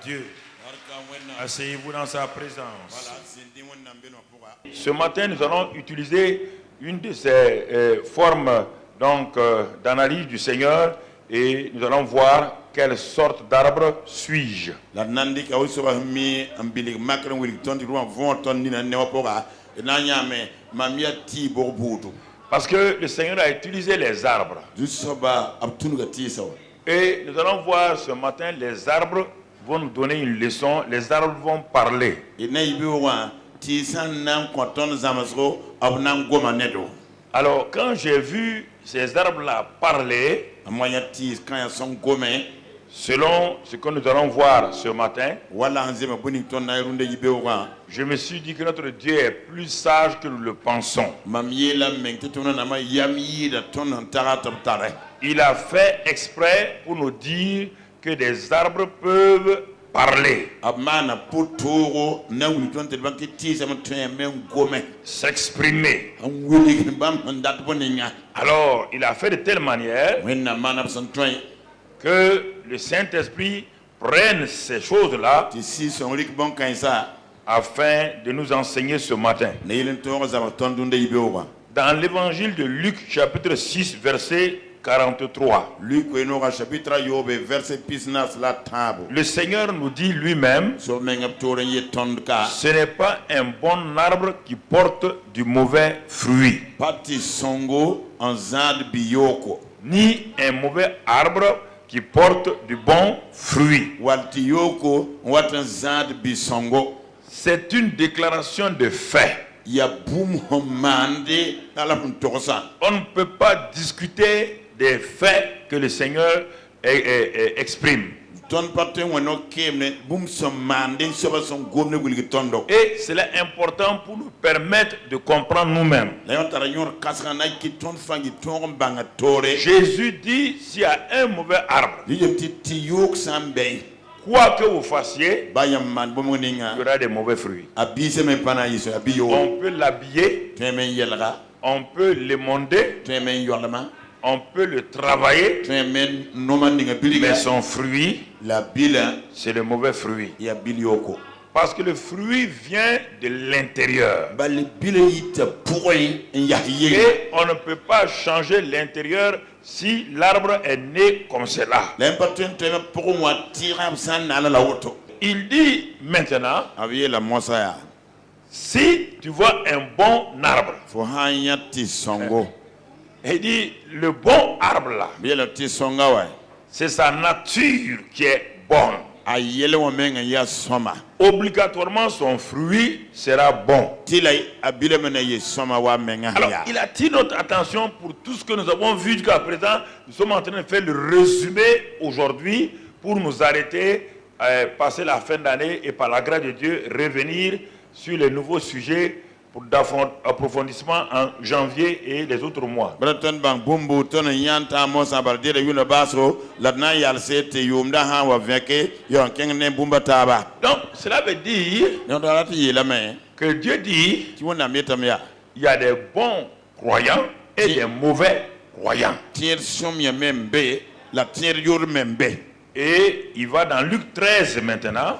Dieu. Asseyez-vous dans sa présence. Ce matin, nous allons utiliser une de ces formes d'analyse du Seigneur et nous allons voir quelle sorte d'arbre suis-je. Parce que le Seigneur a utilisé les arbres. Et nous allons voir ce matin, les arbres vont nous donner une leçon, les arbres vont parler. Alors, quand j'ai vu ces arbres-là parler, selon ce que nous allons voir ce matin, je me suis dit que notre Dieu est plus sage que nous le pensons. Il a fait exprès pour nous dire que des arbres peuvent parler, s'exprimer. Alors, il a fait de telle manière que le Saint-Esprit prenne ces choses-là afin de nous enseigner ce matin. Dans l'évangile de Luc, chapitre 6, verset 43. Le Seigneur nous dit lui-même, ce n'est pas un bon arbre qui porte du mauvais fruit, ni un mauvais arbre qui porte du bon fruit. C'est une déclaration de fait. On ne peut pas discuter des faits que le Seigneur exprime. Et c'est important pour nous permettre de comprendre nous-mêmes. Jésus dit, s'il y a un mauvais arbre, quoi que vous fassiez, il y aura des mauvais fruits. On peut l'habiller, on peut l'émonder, on peut le travailler, mais son fruit, c'est le mauvais fruit. Parce que le fruit vient de l'intérieur. Et on ne peut pas changer l'intérieur si l'arbre est né comme cela. Il dit maintenant, si tu vois un bon arbre, il dit le bon arbre là, c'est sa nature qui est bonne. Obligatoirement son fruit sera bon. Alors il attire notre attention pour tout ce que nous avons vu jusqu'à présent. Nous sommes en train de faire le résumé aujourd'hui pour nous arrêter, passer la fin d'année et par la grâce de Dieu revenir sur les nouveaux sujets pour d'approfondissement en janvier et les autres mois. Donc cela veut dire que Dieu dit il y a des bons croyants et des mauvais croyants. Et il va dans Luc 13 maintenant.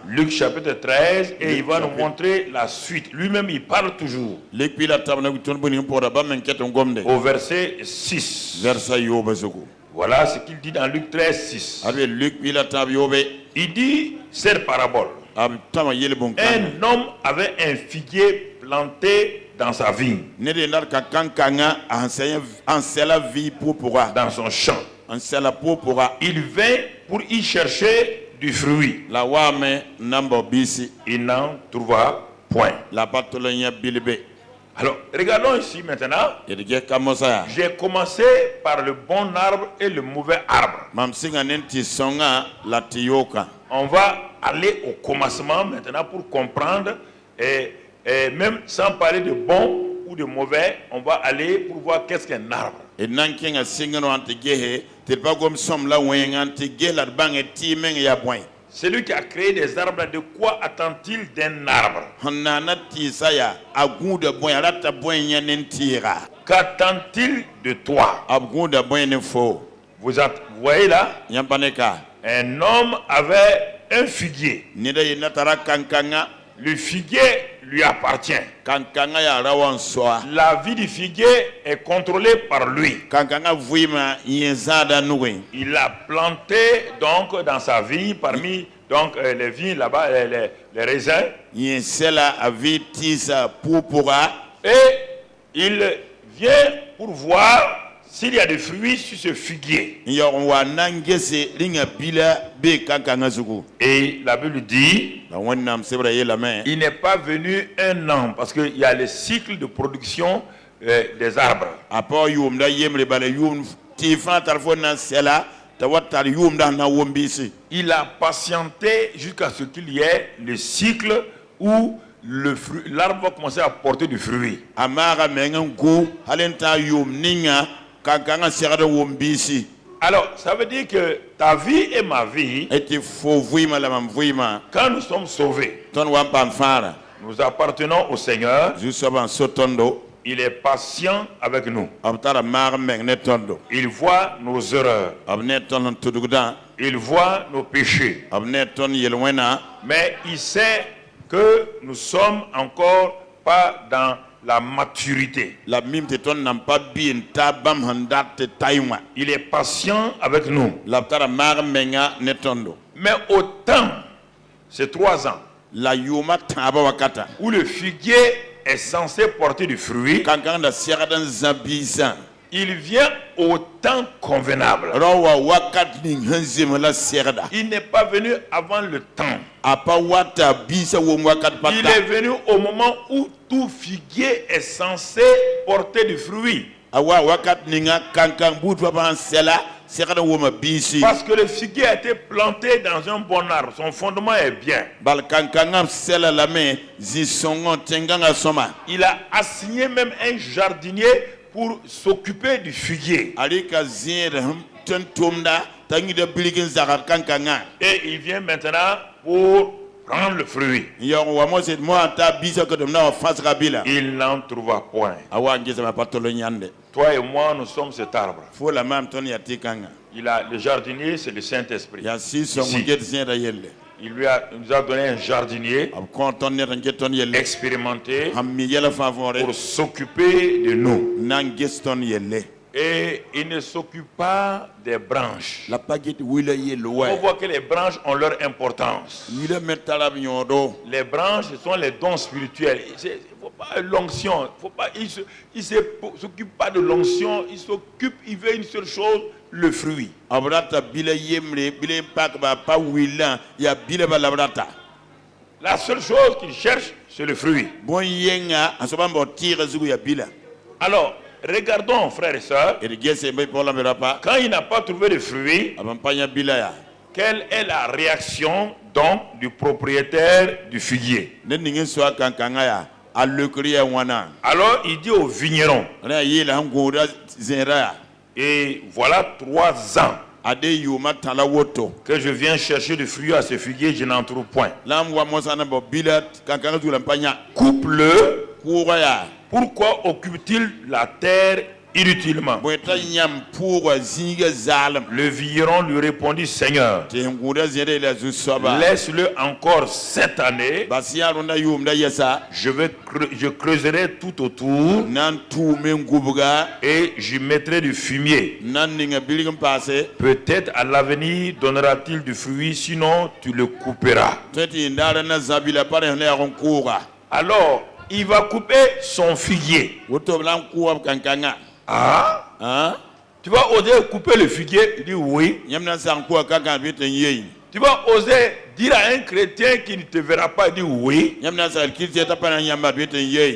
Luc chapitre 13 et il va nous montrer la suite. Lui-même il parle toujours. Au verset 6. Voilà ce qu'il dit dans Luc 13, 6. Il dit cette parabole. Un homme avait un figuier planté dans sa vigne, dans son champ. Il vint pour y chercher du fruit. Il n'en trouva point. Alors, regardons ici maintenant. J'ai commencé par le bon arbre et le mauvais arbre. On va aller au commencement maintenant pour comprendre. Et même sans parler de bon ou de mauvais, on va aller pour voir qu'est-ce qu'un arbre. Celui qui a créé des arbres, de quoi attend-il d'un arbre? Qu'attend-il de toi? Vous voyez là, Un homme avait un figuier. Le figuier lui appartient. La vie du figuier est contrôlée par lui. Il a planté donc dans sa vie parmi donc les vignes là-bas, les raisins. Et il vient pour voir s'il y a des fruits sur ce figuier. Et la Bible dit, il n'est pas venu un an, parce qu'il y a le cycle de production des arbres. Il a patienté jusqu'à ce qu'il y ait le cycle où l'arbre va commencer à porter du fruit. Alors, ça veut dire que ta vie et ma vie, quand nous sommes sauvés, nous appartenons au Seigneur. Il est patient avec nous. Il voit nos erreurs. Il voit nos péchés. Mais il sait que nous sommes encore pas dans la maturité. Il est patient avec nous. Mais au temps, c'est 3 ans, où le figuier est censé porter du fruit, il vient au temps convenable. Il n'est pas venu avant le temps. Il est venu au moment où tout figuier est censé porter du fruit. Parce que le figuier a été planté dans un bon arbre. Son fondement est bien. Il a assigné même un jardinier pour s'occuper du figuier. Et il vient maintenant pour prendre le fruit. Il n'en trouva point. Toi et moi, nous sommes cet arbre. Le jardinier, c'est le Saint-Esprit. Il nous a donné un jardinier expérimenté pour s'occuper de nous. Et il ne s'occupe pas des branches. On voit que les branches ont leur importance. Les branches, ce sont les dons spirituels. Il ne faut pas l'onction. Il ne s'occupe pas de l'onction. Il s'occupe, il veut une seule chose, le fruit. La seule chose qu'il cherche, c'est le fruit. Alors, regardons, frères et sœurs, quand il n'a pas trouvé de fruits, quelle est la réaction donc du propriétaire du figuier? Alors il dit au vigneron, et voilà 3 ans que je viens chercher du fruit à ce figuier, je n'en trouve point. Coupe-le. Pourquoi occupe-t-il la terre inutilement? Le vigneron lui répondit, Seigneur, laisse-le encore 7 années. Je creuserai tout autour et je mettrai du fumier. Peut-être à l'avenir donnera-t-il du fruit, sinon tu le couperas. Alors, il va couper son figuier. Ah? Tu vas oser couper le figuier? Il dit oui. Tu vas oser dire à un chrétien qui ne te verra pas? Il dit oui.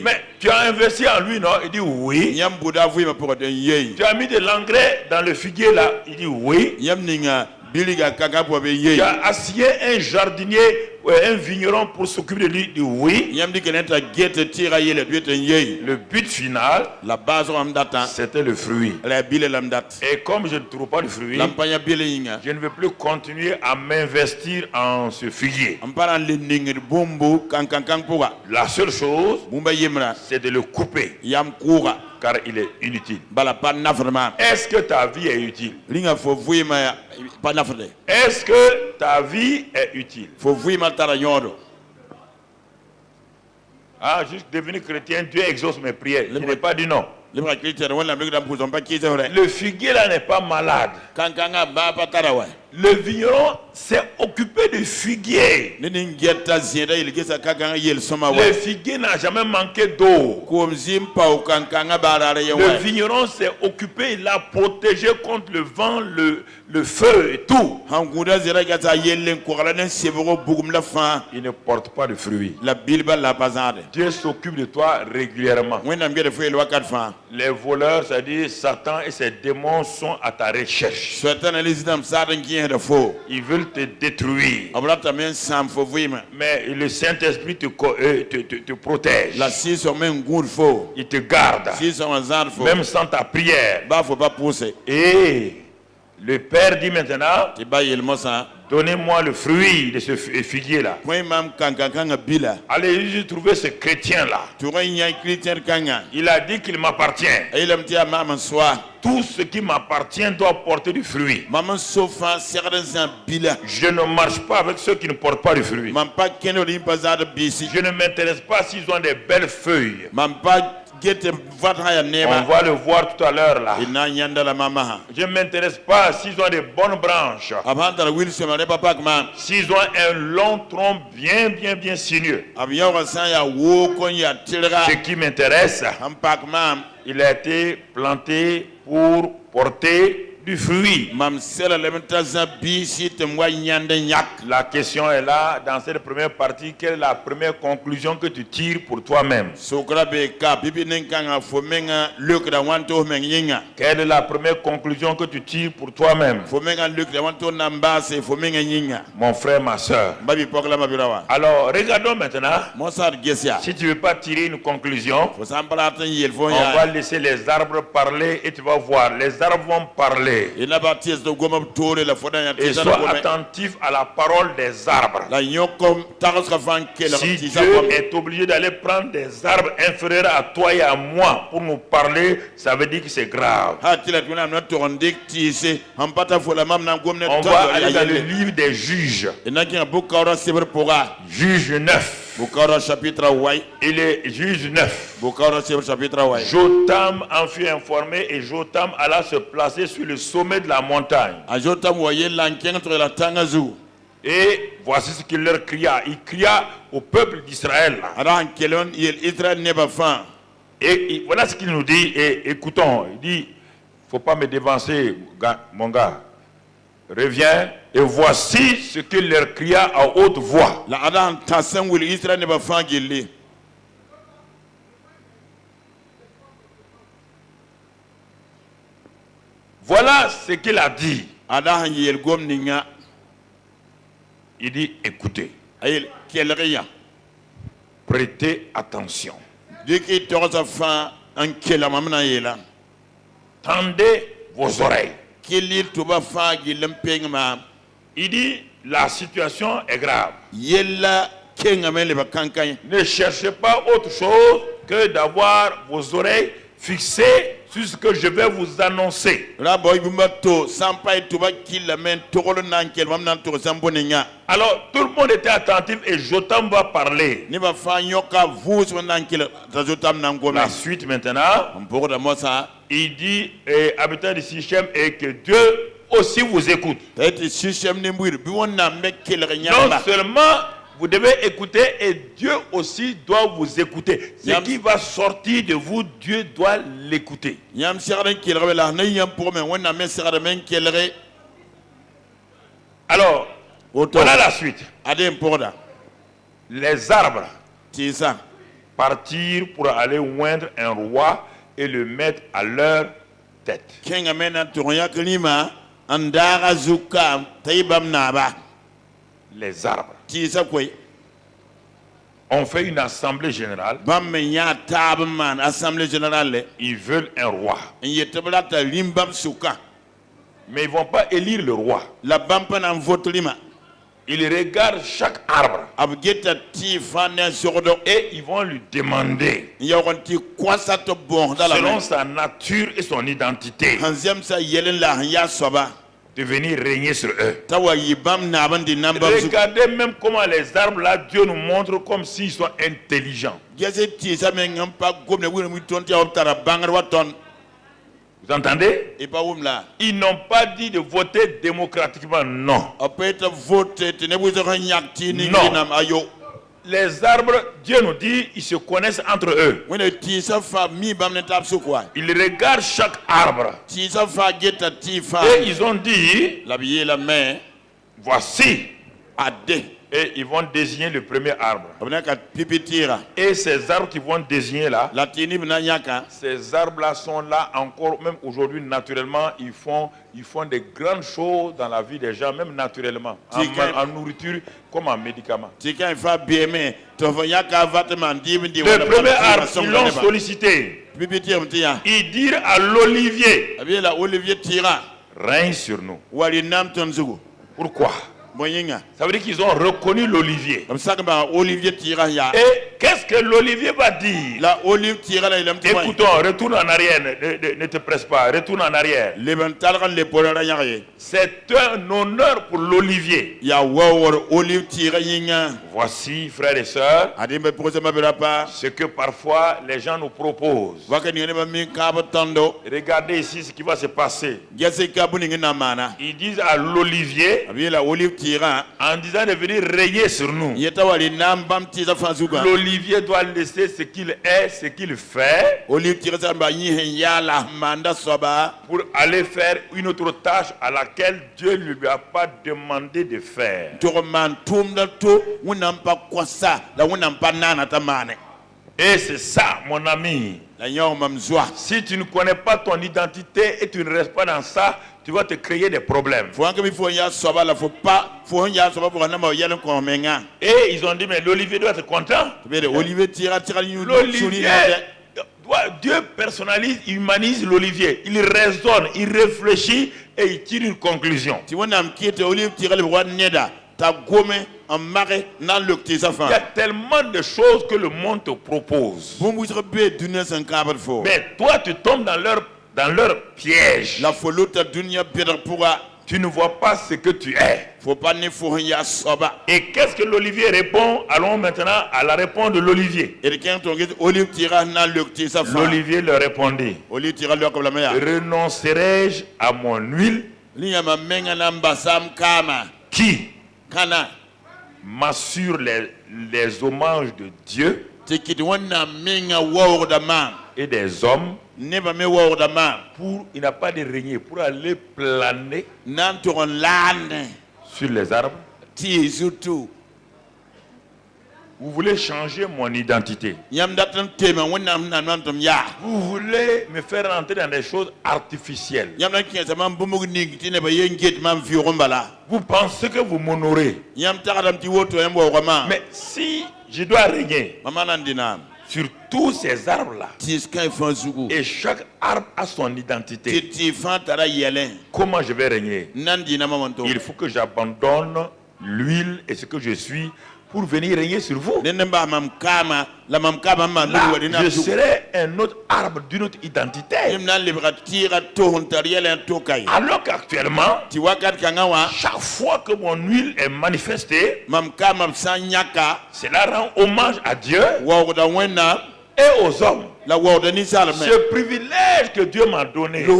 Mais tu as investi en lui, non? Il dit oui. Tu as mis de l'engrais dans le figuier là? Il dit oui. Tu as assigné un jardinier, un vigneron pour s'occuper de lui? Il dit oui. Le but final, c'était le fruit. Et comme je ne trouve pas de fruit, je ne vais plus continuer à m'investir en ce figuier. La seule chose, c'est de le couper. car il est inutile. Est-ce que ta vie est utile? Est-ce que ta vie est utile? Ah, juste devenir chrétien, Dieu exauce mes prières. Je n'ai pas dit non. Le figuier là n'est pas malade. Le vigneron s'est occupé du figuier. Le figuier n'a jamais manqué d'eau. Le vigneron s'est occupé, il l'a protégé contre le vent, le feu et tout. Il ne porte pas de fruits. Dieu s'occupe de toi régulièrement. Les voleurs, c'est-à-dire Satan et ses démons, sont à ta recherche. Ils veulent te détruire. Mais le Saint-Esprit te protège. Il te garde. Même sans ta prière. Et le Père dit maintenant, donnez-moi le fruit de ce figuier là. Allez, j'ai trouvé ce chrétien là. Il a dit qu'il m'appartient. Tout ce qui m'appartient doit porter du fruit. Je ne marche pas avec ceux qui ne portent pas du fruit. Je ne m'intéresse pas s'ils ont des belles feuilles. On va le voir tout à l'heure là. Je ne m'intéresse pas s'ils ont des bonnes branches. S'ils ont un long tronc bien sinueux. Ce qui m'intéresse, il a été planté pour porter du fruit. La question est là, dans cette première partie, quelle est la première conclusion que tu tires pour toi-même? Quelle est la première conclusion que tu tires pour toi-même? Mon frère, ma soeur. Alors, regardons maintenant. Si tu ne veux pas tirer une conclusion, on va laisser les arbres parler et tu vas voir. Les arbres vont parler. Et sois attentif à la parole des arbres. Si Dieu est obligé d'aller prendre des arbres inférieurs à toi et à moi pour nous parler, ça veut dire que c'est grave. On va aller dans le livre des juges. Juge 9. Il est juge 9. Jotam en fut informé et Jotam alla se placer sur le sommet de la montagne. Et voici ce qu'il leur cria. Il cria au peuple d'Israël. Et voilà ce qu'il nous dit. Et écoutons, il dit, il ne faut pas me dévancer, mon gars. Reviens et voici ce qu'il leur cria à haute voix. Voilà ce qu'il a dit. Il dit, écoutez, prêtez attention. Tendez vos oreilles. Il dit, la situation est grave. Ne cherchez pas autre chose que d'avoir vos oreilles fixées sur ce que je vais vous annoncer. Alors, tout le monde était attentif et Jotam va parler. La suite maintenant, il dit, habitants de Sichem, et que Dieu aussi vous écoute. Non seulement vous devez écouter, et Dieu aussi doit vous écouter. Ce qui va sortir de vous, Dieu doit l'écouter. Alors, voilà la suite. Les arbres partirent pour aller oindre un roi et le mettre à leur tête. Les arbres. On fait une assemblée générale. Ils veulent un roi. Mais ils ne vont pas élire le roi. Ils regardent chaque arbre. Et ils vont lui demander, selon sa nature et son identité, de venir régner sur eux. Regardez même comment les arbres là, Dieu nous montre comme s'ils sont intelligents. Vous entendez? Ils n'ont pas dit de voter démocratiquement, non. Non. Les arbres, Dieu nous dit, ils se connaissent entre eux. Ils regardent chaque arbre. Et ils ont dit, voici. Et ils vont désigner le premier arbre. Et ces arbres qui vont désigner là, ces arbres-là sont là encore, même aujourd'hui, naturellement, ils font des grandes choses dans la vie des gens, même naturellement, en nourriture comme en médicaments. Le premier arbre, ils l'ont sollicité. Ils dirent à l'olivier, règne sur nous. Pourquoi? Ça veut dire qu'ils ont reconnu l'olivier. Et qu'est-ce que l'olivier va dire? Écoutons, retourne en arrière, ne te presse pas, retourne en arrière. C'est un honneur pour l'olivier. Voici, frères et sœurs, ce que parfois les gens nous proposent. Regardez ici ce qui va se passer. Ils disent à l'olivier, en disant de venir régner sur nous, l'olivier doit laisser ce qu'il est, ce qu'il fait, pour aller faire une autre tâche à laquelle Dieu ne lui a pas demandé de faire. Et c'est ça, mon ami. Si tu ne connais pas ton identité et tu ne restes pas dans ça, tu vas te créer des problèmes. Et ils ont dit, mais l'olivier doit être content. L'olivier, Dieu personnalise, humanise l'olivier. Il raisonne, il réfléchit et il tire une conclusion. Il y a tellement de choses que le monde te propose. Mais toi, tu tombes dans leur piège. Tu ne vois pas ce que tu es. Et qu'est-ce que l'olivier répond? Allons maintenant à la réponse de l'olivier. L'olivier leur répondit, renoncerai-je à mon huile qui m'assure les hommages de Dieu et des hommes, pour, il n'a pas de régner, pour aller planer sur les arbres. Vous voulez changer mon identité. Vous voulez me faire rentrer dans des choses artificielles. Vous pensez que vous m'honorez. Mais si je dois régner sur tous ces arbres-là, et chaque arbre a son identité, comment je vais régner? Il faut que j'abandonne l'huile et ce que je suis pour venir régner sur vous. Là, je serai un autre arbre d'une autre identité. Alors qu'actuellement, chaque fois que mon huile est manifestée, cela rend hommage à Dieu et aux hommes. Ce privilège que Dieu m'a donné de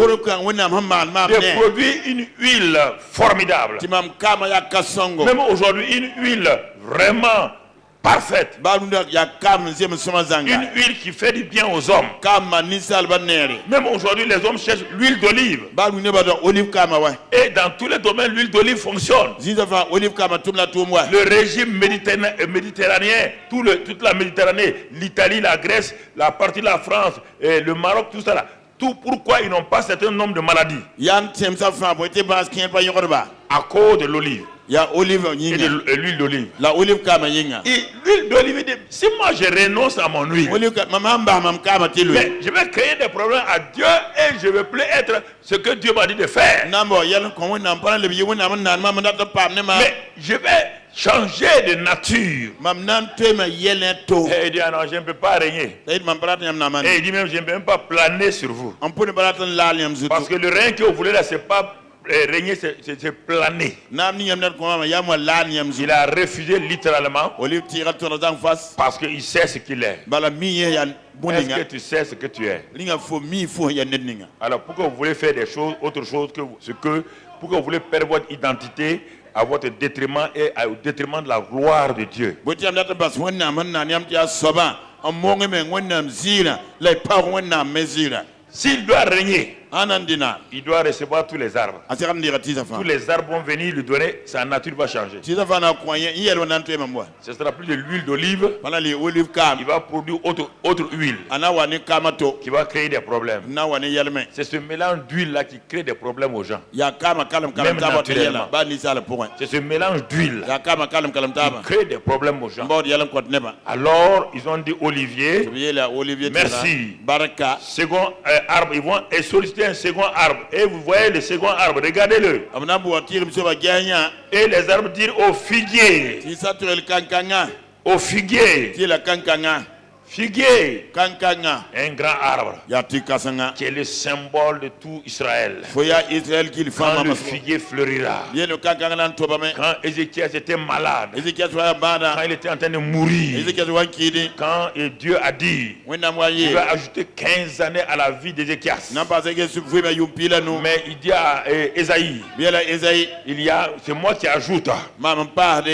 produire une huile formidable. Même aujourd'hui, une huile vraiment parfaite. Une huile qui fait du bien aux hommes. Même aujourd'hui, les hommes cherchent l'huile d'olive. Et dans tous les domaines, l'huile d'olive fonctionne. Le régime méditerranéen, toute la Méditerranée, l'Italie, la Grèce, la partie de la France, et le Maroc, tout ça là. Tout pourquoi ils n'ont pas un certain nombre de maladies. À cause de l'olive. Et de l'huile d'olive. Et l'huile d'olive, si moi je renonce à mon huile, mais je vais créer des problèmes à Dieu et je ne vais plus être ce que Dieu m'a dit de faire. Mais je vais Changer de nature. Et il dit, ah non, je ne peux pas régner. Et il dit même, je ne peux même pas planer sur vous. Parce que le règne que vous voulez là, c'est pas régner, c'est planer. Il a refusé littéralement parce qu'il sait ce qu'il est. Est-ce que tu sais ce que tu es? Alors pourquoi vous voulez faire des choses, autre chose que ce que, pourquoi vous voulez perdre votre identité à votre détriment et au détriment de la gloire de Dieu? S'il doit régner, il doit recevoir tous les arbres. Tous les arbres vont venir lui donner, sa nature va changer. Ce ne sera plus de l'huile d'olive. Il va produire autre huile qui va créer des problèmes. C'est ce mélange d'huile là qui crée des problèmes aux gens. Même naturellement. C'est ce mélange d'huile qui crée des problèmes aux gens. Alors ils ont dit Olivier, merci. Second arbre, ils vont solliciter un second arbre. Et vous voyez le second arbre, regardez-le. Et les arbres disent au figuier. Au figuier. Figuier, un grand arbre qui est le symbole de tout Israël. Quand le figuier fleurira, quand Ézéchias était malade, quand il était en train de mourir, quand Dieu a dit il va ajouter 15 années à la vie d'Ézéchias, mais il dit à Ésaïe, c'est moi qui ajoute,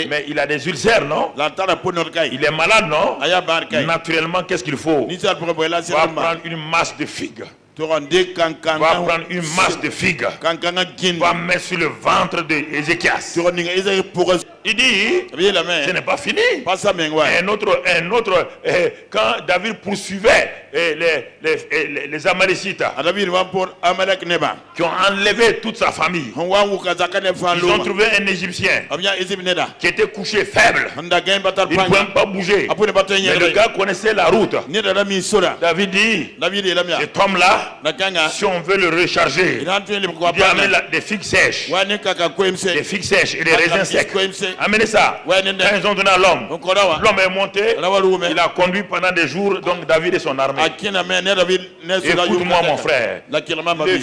mais il a des ulcères, non? Il est malade, non? Naturellement, qu'est-ce qu'il faut? Va prendre une masse de figues. Va prendre une masse de figues. Va mettre sur le ventre d'Ézéchias. Il dit, ce n'est pas fini. Un autre, quand David poursuivait les Amalécites qui ont enlevé toute sa famille, ils ont trouvé un Égyptien qui était couché faible. Il ne pouvait même pas bouger. Mais le gars connaissait la route. David dit, cet homme-là, si on veut le recharger, il amène des figues sèches. Des figues sèches et des raisins secs. Amenez ça. Quand ils ont donné à l'homme, l'homme est monté, il a conduit pendant des jours, donc David et son armée. Écoute-moi mon frère, le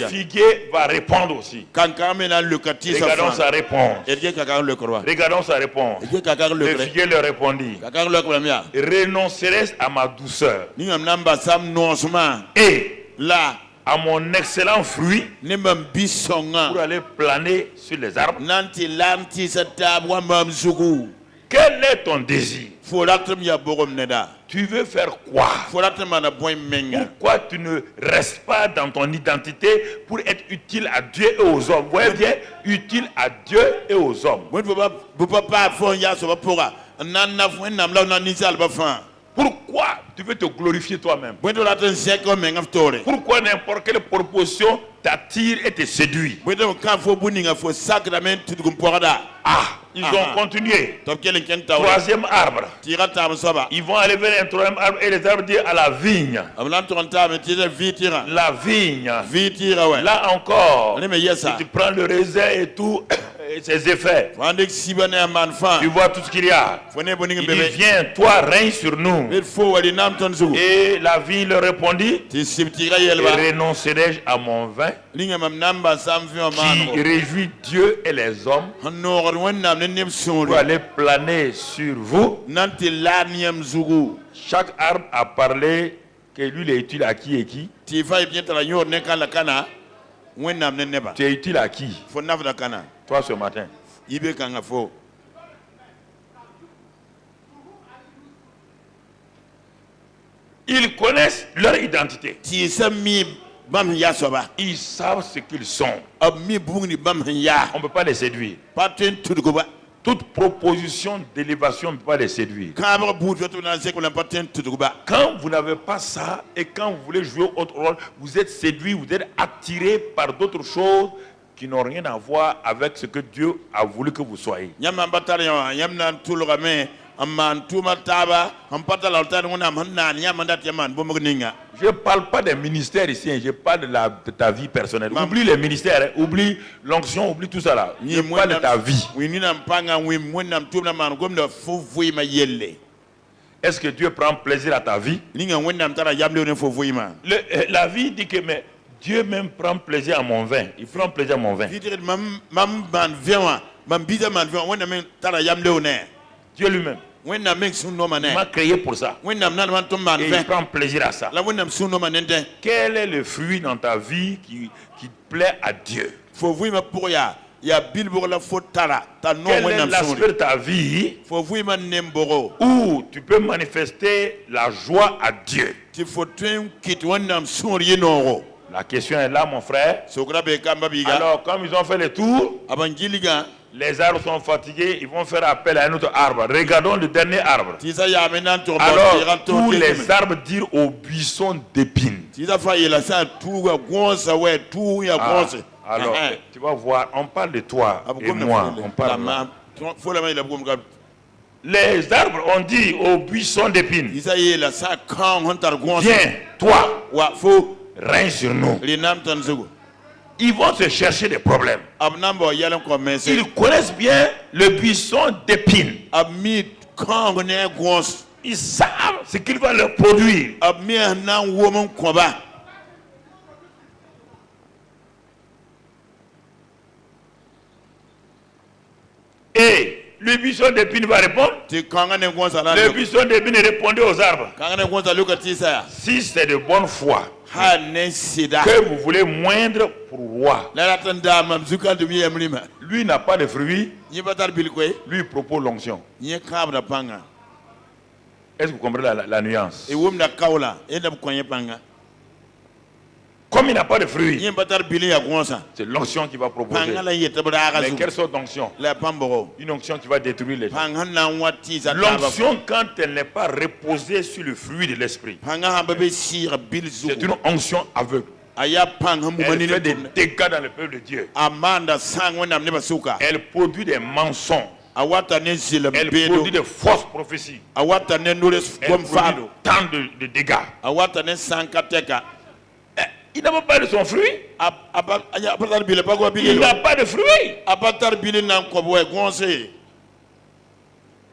figuier va répondre aussi. Regardons sa réponse. Regardons sa réponse. Le figuier leur répondit, renoncerai à ma douceur et à mon excellent fruit pour aller planer sur les arbres. Quel est ton désir? Tu veux faire quoi? Pourquoi tu ne restes pas dans ton identité pour être utile à Dieu et aux hommes? Voyez bien, utile à Dieu et aux hommes. Pourquoi tu veux te glorifier toi-même? Pourquoi n'importe quelle proposition t'attire et te séduit? Ils ont continué. Troisième arbre. Ils vont aller vers un troisième arbre et les arbres disent à la vigne. La vigne. Là encore, tu prends le raisin et tout. Ses effets. Tu vois tout ce qu'il y a. Il dit, viens, toi, règne sur nous. Et la vie leur répondit, renoncerai-je à mon vin qui réjouit Dieu et les hommes pour aller planer sur vous? Chaque arbre a parlé que lui il est utile à qui et qui. Tu es utile à qui? Toi ce matin. Ils connaissent leur identité. Ils savent ce qu'ils sont. On ne peut pas les séduire. Toute proposition d'élévation ne peut pas les séduire. Quand vous n'avez pas ça et quand vous voulez jouer autre rôle, vous êtes séduit, vous êtes attiré par d'autres choses qui n'ont rien à voir avec ce que Dieu a voulu que vous soyez. Je ne parle pas des ministères ici, je parle de ta vie personnelle. Oublie les ministères, oublie l'onction, oublie tout ça là. Je parle de ta vie. Est-ce que Dieu prend plaisir à ta vie? La vie dit que mais Dieu même prend plaisir à mon vin. Il prend plaisir à mon vin. Dieu lui-même. Il m'a créé pour ça. Et il prend plaisir à ça. Quel est le fruit dans ta vie qui plaît à Dieu? Quel est l'aspect de ta vie où tu peux manifester la joie à Dieu? La question est là, mon frère. Alors, comme ils ont fait le tour, les arbres sont fatigués, ils vont faire appel à un autre arbre. Regardons le dernier arbre. Alors, tous les arbres dirent au buisson d'épines. Alors, tu vas voir, on parle de toi et moi. On parle de... Les arbres ont dit au buisson d'épines, viens, toi, règne sur nous. Ils vont se chercher des problèmes. Ils connaissent bien le buisson d'épines. Ils savent ce qu'il va leur produire. Et le buisson d'épines va répondre. Le buisson d'épines répondait aux arbres. Si c'est de bonne foi que vous voulez moindre pour roi, lui n'a pas de fruits, lui il propose l'onction. Est-ce que vous comprenez la nuance? Comme il n'a pas de fruits, c'est l'onction qui va proposer. Mais quelle sorte d'onction? Une onction qui va détruire les gens. L'onction, quand elle n'est pas reposée sur le fruit de l'esprit, c'est une onction aveugle. Elle fait des dégâts dans le peuple de Dieu. Elle produit des mensonges. Elle produit de fausses prophéties. Elle produit tant de dégâts. Il n'a pas de son fruit. Il n'a pas de fruit.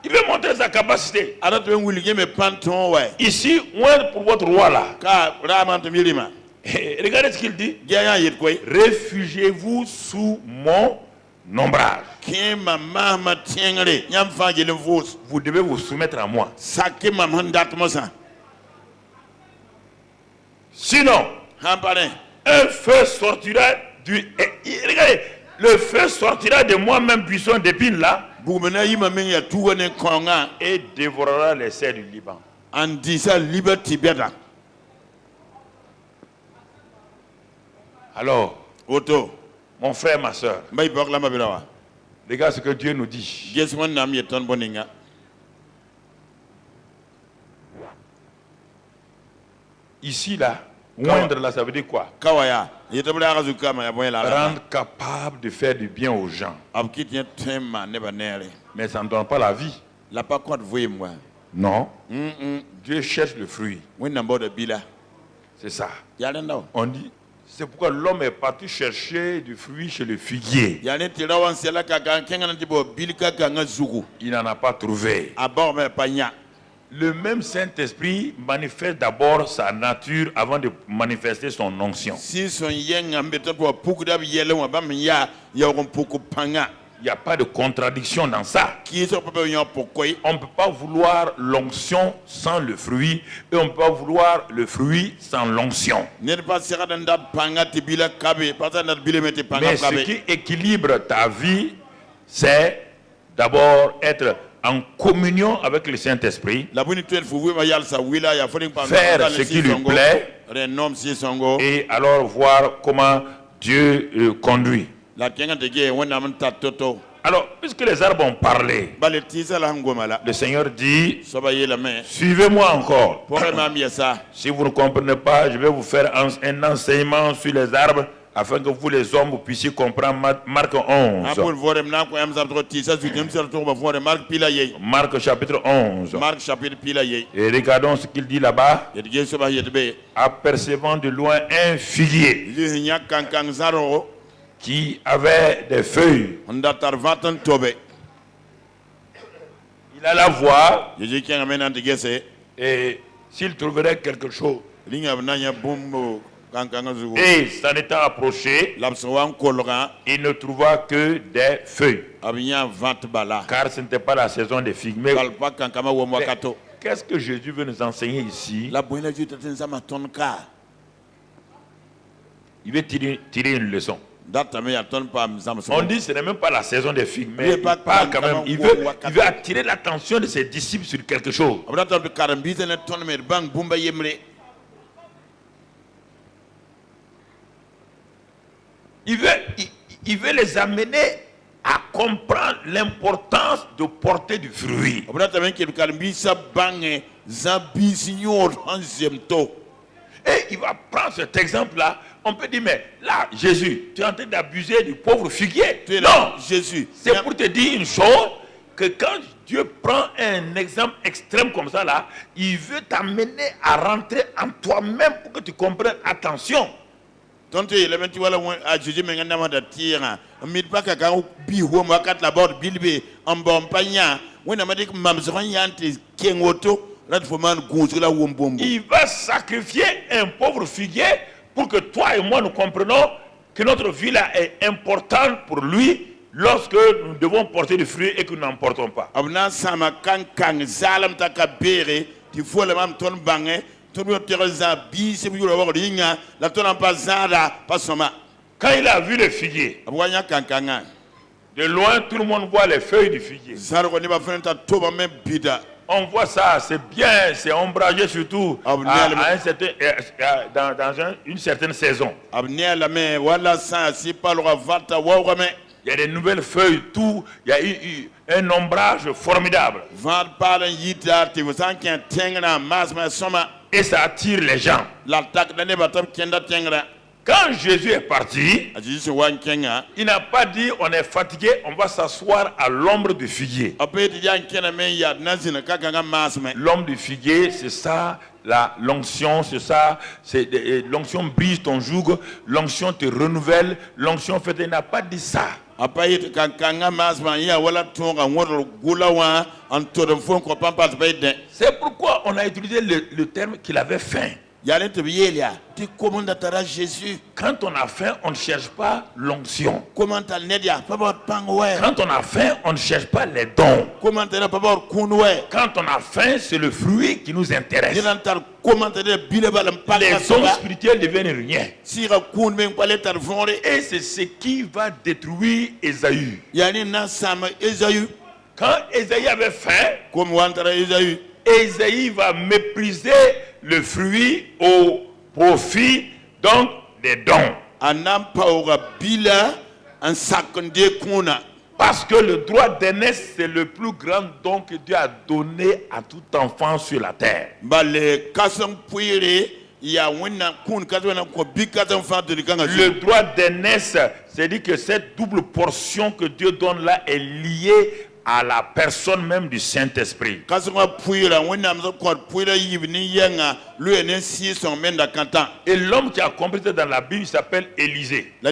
Il veut montrer sa capacité. Ici, pour votre roi là. Regardez ce qu'il dit. Réfugiez-vous sous mon ombrage. Vous devez vous soumettre à moi. Sinon, un feu sortira regardez, le feu sortira de moi-même, buisson d'épines là, et dévorera les serres du Liban. Alors, mon frère, ma soeur, regarde ce que Dieu nous dit. Ici là, moindre là, ça veut dire quoi? Rendre capable de faire du bien aux gens. Mais ça ne donne pas la vie. Non. Dieu cherche le fruit. C'est ça. On dit, c'est pourquoi l'homme est parti chercher du fruit chez le figuier. Il n'en a pas trouvé. Le même Saint-Esprit manifeste d'abord sa nature avant de manifester son onction. Il n'y a pas de contradiction dans ça. On ne peut pas vouloir l'onction sans le fruit et on ne peut pas vouloir le fruit sans l'onction. Mais ce qui équilibre ta vie, c'est d'abord être en communion avec le Saint-Esprit, faire ce qui lui plaît et alors voir comment Dieu conduit. Alors, puisque les arbres ont parlé, le Seigneur dit, suivez-moi encore. Si vous ne comprenez pas, je vais vous faire un enseignement sur les arbres afin que vous les hommes vous puissiez comprendre Marc 11. Marc chapitre 11. Et regardons ce qu'il dit là-bas. Apercevant de loin un figuier qui avait des feuilles. Il alla voir et s'il trouverait quelque chose. Et s'en étant approché, il ne trouva que des feuilles. Car ce n'était pas la saison des figues. Mais qu'est-ce que Jésus veut nous enseigner ici? Il veut tirer une leçon. On dit que ce n'est même pas la saison des figues, mais il veut attirer l'attention de ses disciples sur quelque chose. Il veut les amener à comprendre l'importance de porter du fruit. Et il va prendre cet exemple-là. On peut dire, mais là, Jésus, tu es en train d'abuser du pauvre figuier. Non, Jésus, c'est pour te dire une chose, que quand Dieu prend un exemple extrême comme ça, là, il veut t'amener à rentrer en toi-même pour que tu comprennes. Attention. Il va sacrifier un pauvre figuier pour que toi et moi nous comprenions que notre vie là est importante pour lui lorsque nous devons porter du fruit et que nous n'en portons pas. Quand il a vu le figuier, de loin tout le monde voit les feuilles du figuier. On voit ça, c'est bien, c'est ombragé surtout dans une certaine saison. Il y a des nouvelles feuilles, tout, il y a eu un ombrage formidable. Et ça attire les gens. Quand Jésus est parti, il n'a pas dit on est fatigué, on va s'asseoir à l'ombre du figuier. L'ombre du figuier, c'est ça, l'onction, c'est ça, l'onction brise ton joug, l'onction te renouvelle, l'onction fait, il n'a pas dit ça. C'est pourquoi on a utilisé le terme qu'il avait faim. Quand on a faim, on ne cherche pas l'onction. Quand on a faim, on ne cherche pas les dons. Quand on a faim, c'est le fruit qui nous intéresse. Les dons spirituels deviennent rien. Et c'est ce qui va détruire Ésaü. Quand Ésaü avait faim, Ésaü va mépriser le fruit au profit donc des dons. Parce que le droit d'aînesse, c'est le plus grand don que Dieu a donné à tout enfant sur la terre. Le droit d'aînesse, c'est-à-dire que cette double portion que Dieu donne là est liée à la personne même du Saint-Esprit. Et l'homme qui a compris ça dans la Bible s'appelle Élisée. Nous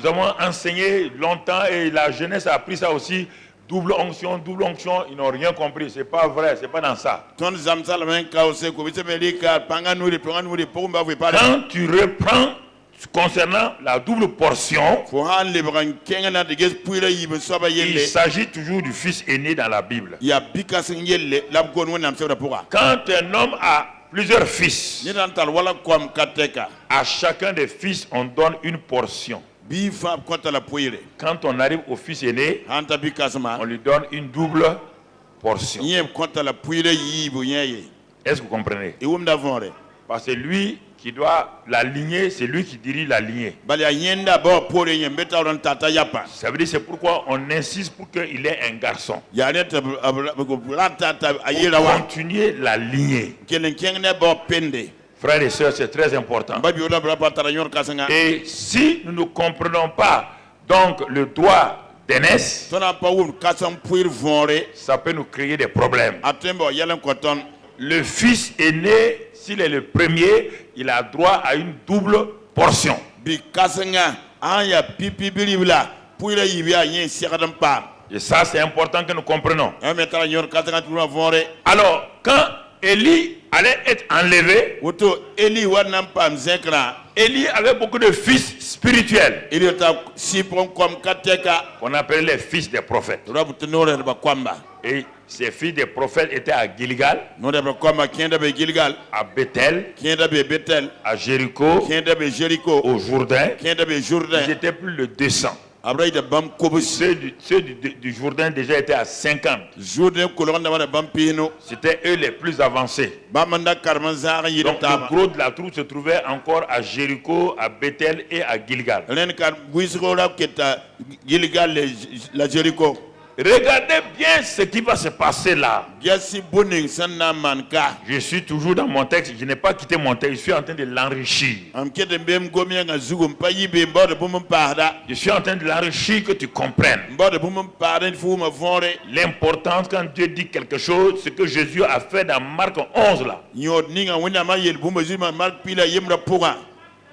avons enseigné longtemps et la jeunesse a appris ça aussi. Double onction, ils n'ont rien compris. C'est pas vrai, c'est pas dans ça. Quand tu reprends concernant la double portion, il s'agit toujours du fils aîné dans la Bible. Quand un homme a plusieurs fils, à chacun des fils on donne une portion. Quand on arrive au fils aîné, on lui donne une double portion. Est-ce que vous comprenez? Parce que lui qui doit la lignée, c'est lui qui dirige la lignée. Ça veut dire c'est pourquoi on insiste pour qu'il ait un garçon. Pour continuer la lignée. Il Frères et sœurs, c'est très important. Et si nous ne comprenons pas donc le droit d'aînesse, ça peut nous créer des problèmes. Le fils aîné, s'il est le premier, il a droit à une double portion. Et ça, c'est important que nous comprenions. Alors, quand Élie allait être enlevé, Élie avait beaucoup de fils spirituels, qu'on appelait les fils des prophètes. Et ces fils des prophètes étaient à Gilgal, à Bethel, à Jéricho, au Jourdain. Ils étaient plus de 200. Ceux du Jourdain déjà étaient à 50. C'était eux les plus avancés. Donc le gros de la troupe se trouvait encore à Jéricho, à Bethel et à Gilgal. Regardez bien ce qui va se passer là. Je suis toujours dans mon texte, je n'ai pas quitté mon texte, je suis en train de l'enrichir. Je suis en train de l'enrichir, que tu comprennes. L'importance quand Dieu dit quelque chose, ce que Jésus a fait dans Marc 11 là.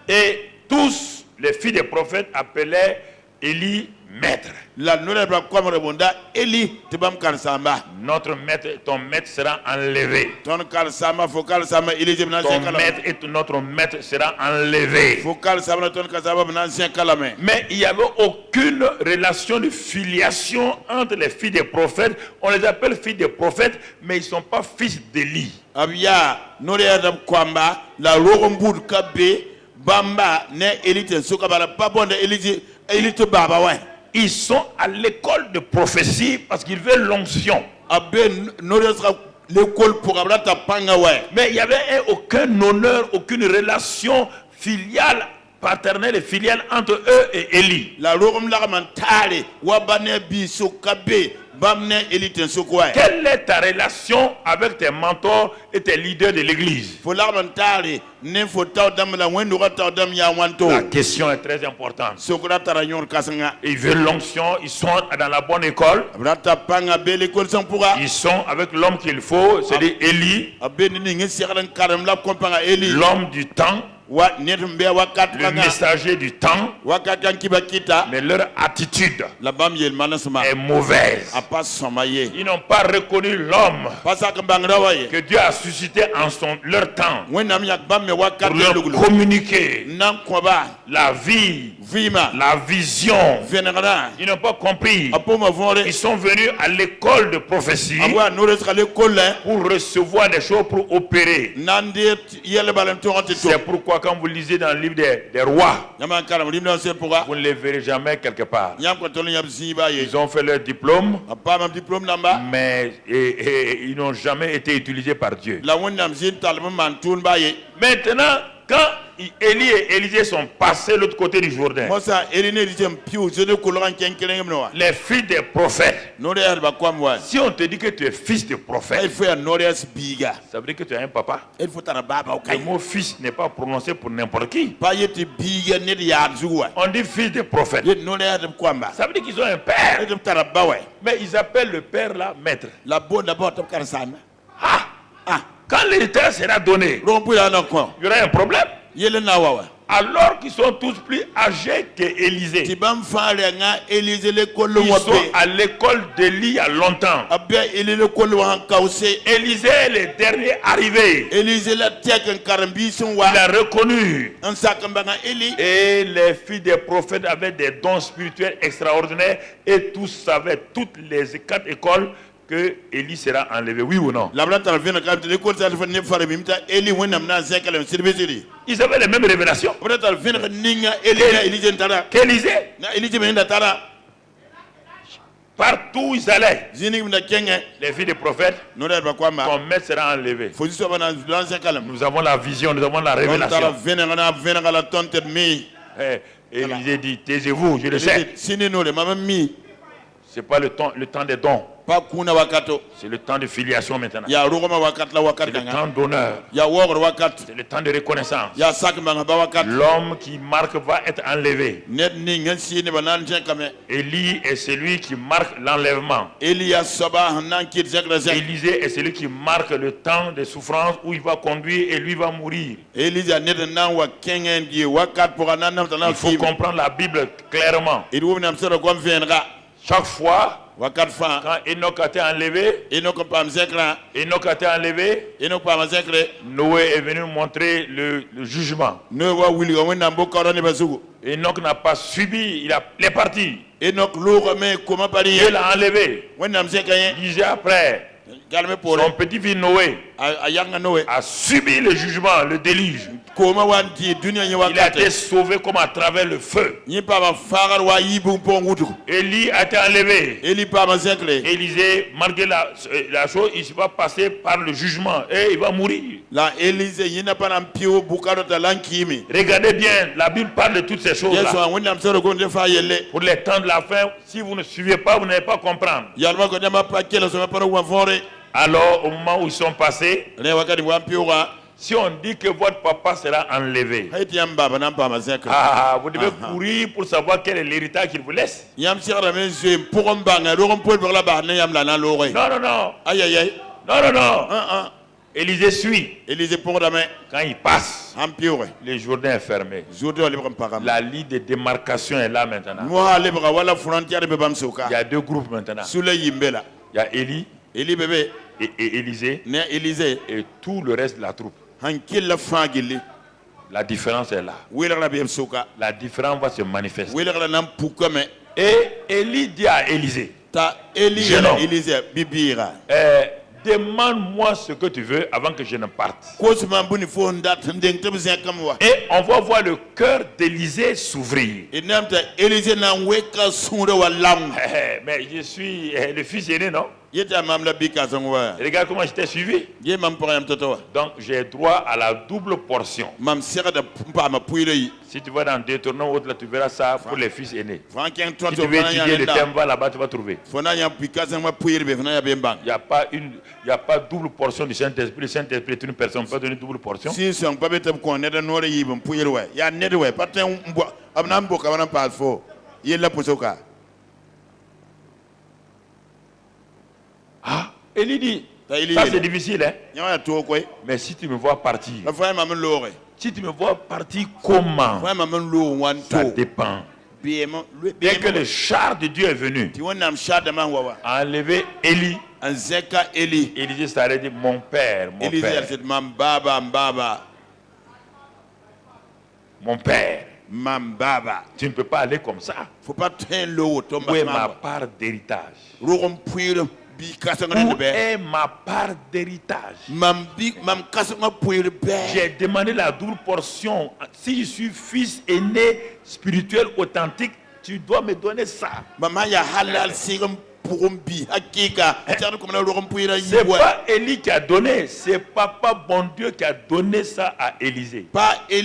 Et tous les fils des prophètes appelaient Élie maître. Notre maître, ton maître sera enlevé. Ton maître et notre maître sera enlevé. Mais il n'y avait aucune relation de filiation entre les fils des prophètes. On les appelle fils des prophètes, mais ils ne sont pas fils d'Élie. Ils sont à l'école de prophétie parce qu'ils veulent l'onction. Mais il n'y avait aucun honneur, aucune relation filiale, paternelle et filiale entre eux et Élie. Quelle est ta relation avec tes mentors et tes leaders de l'église? La question est très importante. Ils veulent l'onction, ils sont dans la bonne école. Ils sont avec l'homme qu'il faut, c'est-à-dire Élie, l'homme du temps, le messager du temps, mais leur attitude est mauvaise. Ils n'ont pas reconnu l'homme que Dieu a suscité en leur temps pour leur communiquer la vie, la vision. Ils n'ont pas compris. Ils sont venus à l'école de prophétie pour recevoir des choses, pour opérer. C'est pourquoi quand vous lisez dans le livre des rois, vous ne les verrez jamais quelque part. Ils ont fait leur diplôme, mais ils n'ont jamais été utilisés par Dieu. Maintenant, quand Élie et Élisée sont passés de l'autre côté du Jourdain, les fils des prophètes, si on te dit que tu es fils de prophète, ça veut dire que tu as un papa. Le mot fils n'est pas prononcé pour n'importe qui. On dit fils de prophète. Ça veut dire qu'ils ont un père. Mais ils appellent le père là maître. Quand l'héritage sera donné, il y aura un problème. Alors qu'ils sont tous plus âgés qu'Élisée. Ils sont à l'école d'Élie il y a longtemps. Élisée est le dernier arrivé. Il a reconnu. Et les filles des prophètes avaient des dons spirituels extraordinaires. Et tous savaient, toutes les 4 écoles, que Élie sera enlevé, oui ou non? Ils avaient les mêmes révélations qu'Élisée. Partout où ils allaient, les filles des prophètes, ton maître sera enlevé. Nous avons la vision, nous avons la révélation. Élisée dit, taisez-vous, je le sais. C'est pas le temps des dons. C'est le temps de filiation maintenant. C'est le temps d'honneur. C'est le temps de reconnaissance. L'homme qui marque va être enlevé. Élie est celui qui marque l'enlèvement. Élisée est celui qui marque le temps de souffrance où il va conduire et lui va mourir. Il faut comprendre la Bible clairement. Chaque fois, quand Enoch a été enlevé, Noé est venu montrer le jugement. Enoch n'a pas subi, il est parti. Dieu l'a enlevé. Il disait après, son petit-fils Noé a subi le jugement, le déluge. Il a été sauvé comme à travers le feu. Élie a été enlevé. Élisée, malgré la chose, il va passer par le jugement et il va mourir. Regardez bien, la Bible parle de toutes ces choses-là. Pour les temps de la fin, si vous ne suivez pas, vous n'allez pas comprendre. Alors, au moment où ils sont passés, si on dit que votre papa sera enlevé, vous devez courir pour savoir quel est l'héritage qu'il vous laisse. Non, non, non. Non, non, non. Élisée suit. Quand il passe, le Jourdain est fermé. La ligne de démarcation est là maintenant. Il y a deux groupes maintenant. Il y a Élie et Élisée et tout le reste de la troupe. La différence est là. La différence va se manifester. Et Élie dit à Élisée, demande-moi ce que tu veux avant que je ne parte. Et on va voir le cœur d'Élisée s'ouvrir. Mais je suis le fils aîné, non? Regarde comment j'étais suivi. Donc j'ai droit à la double portion. Si tu vas dans Deutéronome, là, tu verras ça pour les fils aînés. Si tu veux étudier le thème, va là-bas, tu vas trouver. Il n'y a pas double portion du Saint-Esprit. Le Saint-Esprit est une personne, pas donner double portion. Ah, Élie dit, ça c'est difficile, hein? Mais si tu me vois partir, si tu me vois partir, comment? Ça dépend. Dès que le char de Dieu est venu, a enlevé Élie. Élisée s'arrête et dit, mon père, mon père. Mon père. Tu ne peux pas aller comme ça. Où est ma part d'héritage? Où est ma part d'héritage? J'ai demandé la double portion. Si je suis fils aîné, spirituel, authentique, tu dois me donner ça. C'est pas Élie qui a donné, c'est Papa bon Dieu qui a donné ça à Élisée. Et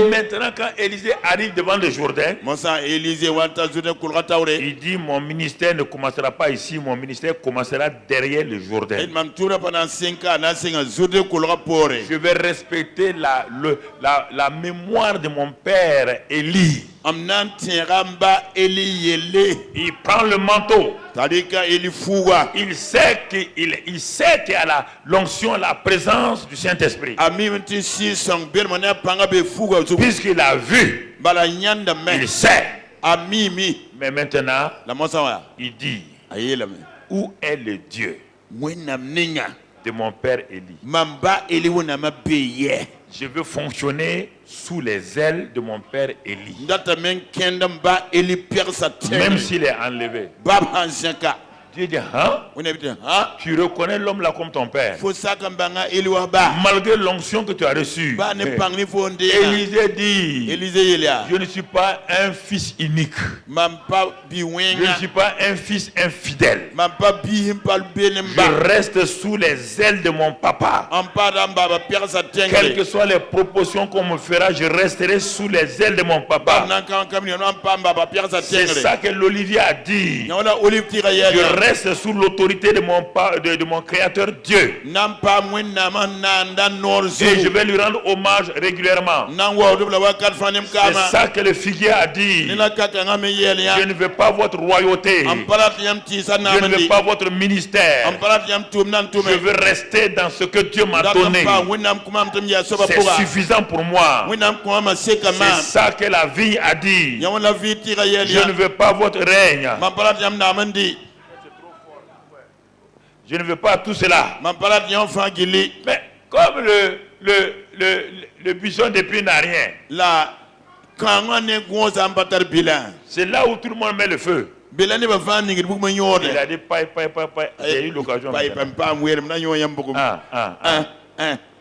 maintenant quand Élisée arrive devant le Jourdain, il dit mon ministère ne commencera pas ici, mon ministère commencera derrière le Jourdain. Je vais respecter la mémoire de mon père Élie. Il prend le manteau. Il sait qu'il y a l'onction, la présence du Saint-Esprit. Puisqu'il a vu, il sait. Mais maintenant, il dit, où est le Dieu de mon père Élie? Je veux fonctionner sous les ailes de mon père Élie. Même s'il est enlevé. Dieu dit, hein? Tu reconnais l'homme là comme ton père. Malgré l'onction que tu as reçue. Élisée dit, je ne suis pas un fils unique. Je ne suis pas un fils infidèle. Je reste sous les ailes de mon papa. Quelles que soient les propositions qu'on me fera, je resterai sous les ailes de mon papa. C'est ça que l'Olivier a dit. Je reste sous l'autorité de mon créateur Dieu. Et je vais lui rendre hommage régulièrement. C'est ça que le figuier a dit. Je ne veux pas votre royauté. Je ne veux pas votre ministère. Je veux rester dans ce que Dieu m'a donné. C'est suffisant pour moi. C'est ça que la vie a dit. Je ne veux pas votre règne. Je ne veux pas tout cela. Mais comme le buisson d'épines n'a rien, c'est là où tout le monde met le feu. Il a dit paille. J'ai eu l'occasion.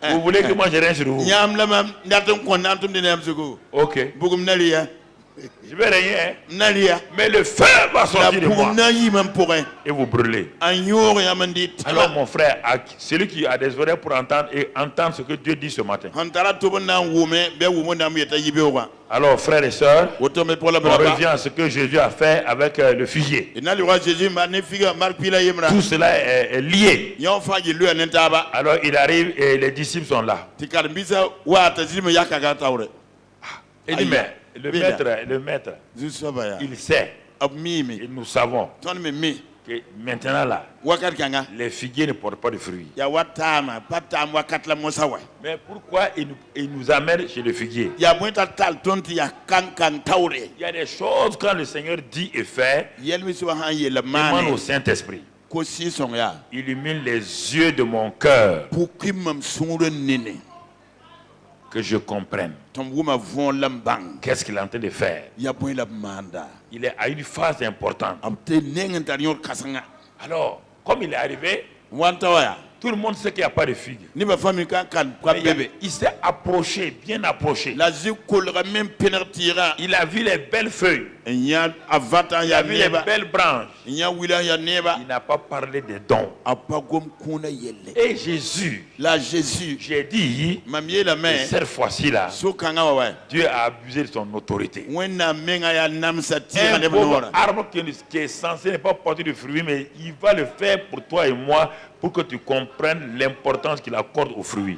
Vous voulez que moi je rien sur vous? Ok. Je vais rien. Mais le feu va sortir de moi. Et vous brûlez. Alors mon frère, celui qui a des oreilles pour entendre et entendre ce que Dieu dit ce matin. Alors frères et sœurs, on revient à ce que Jésus a fait avec le figuier. Tout cela est lié. Alors il arrive et les disciples sont là. Il dit mais le maître, il sait, et nous savons que maintenant là, les figuiers ne portent pas de fruits. Mais pourquoi il nous amène chez le figuier? Il y a des choses quand le Seigneur dit et fait, il demande au Saint-Esprit. Illumine les yeux de mon cœur, que je comprenne. Qu'est-ce qu'il est en train de faire? Il est à une phase importante. Alors, comme il est arrivé, tout le monde sait qu'il n'y a pas de figue. Il s'est approché, bien approché. Il a vu les belles feuilles. Il a vu les belles branches. Il n'a pas parlé des dons. Et Jésus, j'ai dit, cette fois-ci là, Dieu a abusé de son autorité. Un pauvre arbre qui est censé ne pas porter de fruits, mais il va le faire pour toi et moi, pour que tu comprennes l'importance qu'il accorde aux fruits.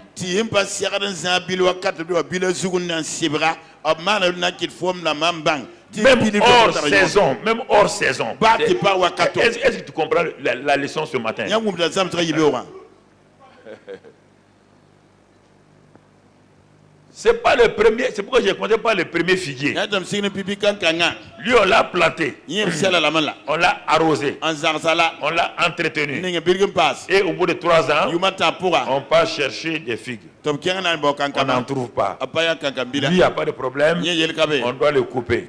Même hors saison. Est-ce que tu comprends la leçon ce matin? C'est pas le premier, c'est pourquoi je ne comptais pas le premier figuier. Lui, on l'a planté. On l'a arrosé. On l'a entretenu. Et au bout de 3 ans, on part chercher des figues. On n'en trouve pas. Lui, il n'y a pas de problème. On doit le couper.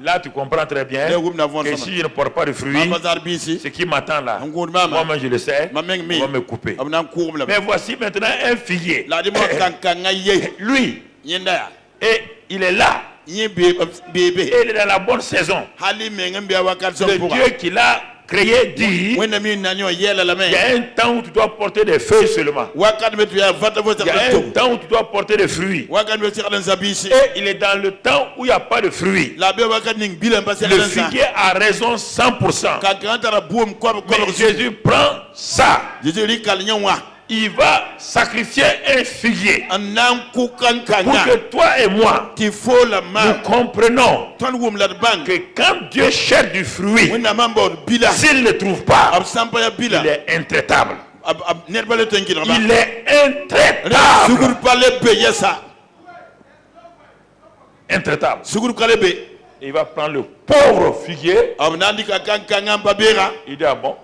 Là, tu comprends très bien que si je ne porte pas de fruits, ce qui m'attend là, moi je le sais, on va me couper. Mais voici maintenant un figuier. Lui, et il est là. Et il est dans la bonne saison. Le Dieu qui l'a créé dit, il y a un temps où tu dois porter des feuilles seulement. Il y a un temps où tu dois porter des fruits. Et il est dans le temps où il n'y a pas de fruits. Le figuier a raison 100%. Mais Jésus prend ça. Il va sacrifier un figuier pour que toi et moi nous comprenons que quand Dieu cherche du fruit, s'il ne trouve pas, il est intraitable. Il est intraitable. Il va prendre le pauvre figuier. Il dit ah bon?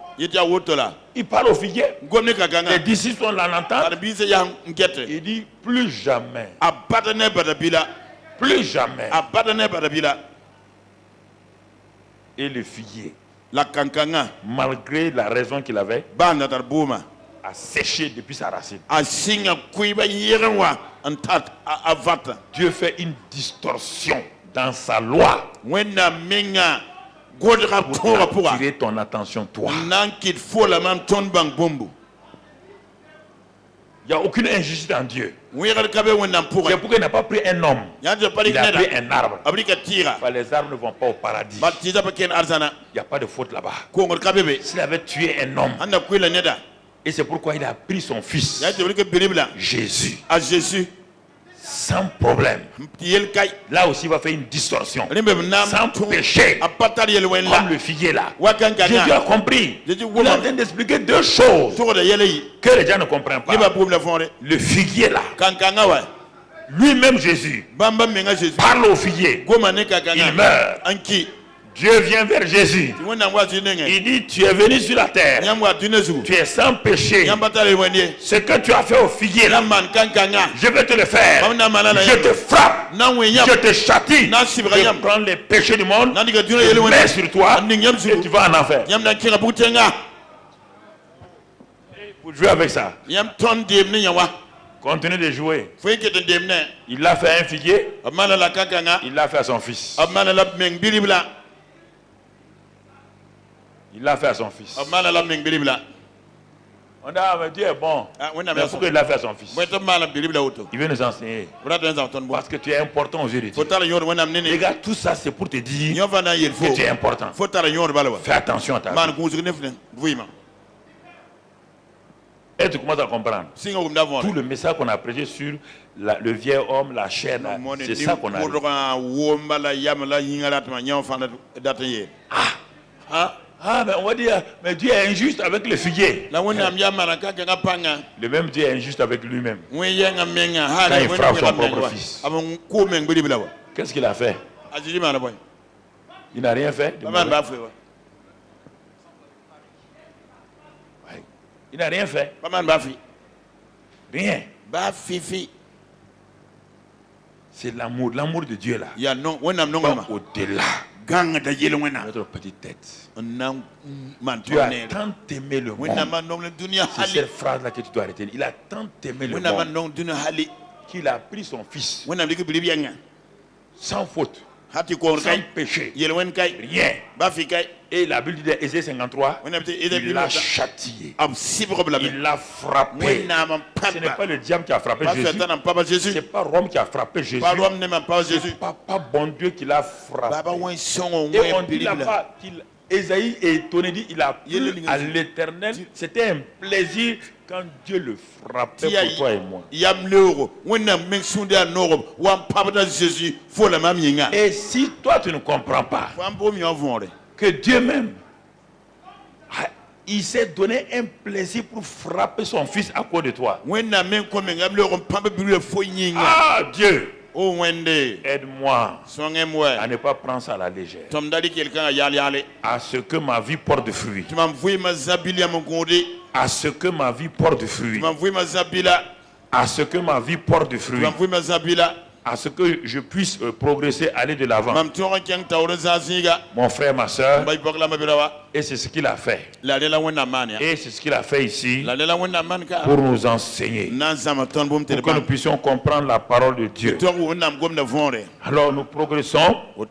Il parle au figuier. Les disciples sont là l'entendre. Il dit plus jamais. Plus jamais. Et le figuier malgré la raison qu'il avait, a séché depuis sa racine. Dieu fait une distorsion dans sa loi pour attirer ton attention, toi. Il n'y a aucune injustice en Dieu. C'est pourquoi il n'a pas pris un homme. Il a pris un arbre. Les arbres ne vont pas au paradis. Il n'y a pas de faute là-bas. S'il avait tué un homme, et c'est pourquoi il a pris son fils, Jésus, sans problème. Là aussi, il va faire une distorsion. Sans péché. Comme le figuier là. Jésus a compris. Il est en train d'expliquer deux choses que les gens ne comprennent pas. Le figuier là. Lui-même Jésus parle au figuier. Il meurt. Dieu vient vers Jésus. Il dit, tu es venu sur la terre. Tu es sans péché. Ce que tu as fait au figuier là, je vais te le faire. Je te frappe. Je te châtie. Je prends les péchés du monde. Je les mets sur toi. Et tu vas en enfer. Pour jouer avec ça. Continue de jouer. Il l'a fait à un figuier. Il l'a fait à son fils. Il l'a fait à son fils. On a dit, Dieu est bon. Mais pourquoi il l'a fait à son fils? Il veut nous enseigner. Parce que tu es important aux yeux de Dieu. Regarde, tout ça c'est pour te dire que tu es important. Fais attention à ta vie. Et tu commences à comprendre. Tout le message qu'on a prêché sur le vieil homme, la chair, c'est ça qu'on a dit. Mais on va dire, mais Dieu est injuste avec le figuier. Le même Dieu est injuste avec lui-même. Quand il frappe son propre fils. Qu'est-ce qu'il a fait? Il n'a rien fait. Il n'a rien fait. Rien. C'est l'amour de Dieu là. Au-delà. Notre petite tête. Tu as tant aimé le monde. C'est cette phrase là que tu dois arrêter. Il a tant aimé le monde qu'il a pris son fils sans faute, sans péché, rien. Et la Bible dit dans Ésaïe 53, il l'a châtié, il l'a frappé. Ce n'est pas le diable qui a frappé Jésus, ce n'est pas Rome qui a frappé Jésus, c'est Papa bon Dieu qui l'a frappé. Et on dit là-bas qu'Ésaïe est étonné, dit il a plu à l'Éternel, c'était un plaisir quand Dieu le frappait pour toi et moi. Et si toi tu ne comprends pas que Dieu même, il s'est donné un plaisir pour frapper son fils à cause de toi. Ah Dieu, aide-moi à ne pas prendre ça à la légère. À ce que ma vie porte de fruits. À ce que ma vie porte de fruits. À ce que ma vie porte de fruits. À ce que je puisse progresser, aller de l'avant. Mon frère, ma soeur, et c'est ce qu'il a fait. Et c'est ce qu'il a fait ici pour nous enseigner, pour que nous puissions comprendre la parole de Dieu. Alors nous progressons. Et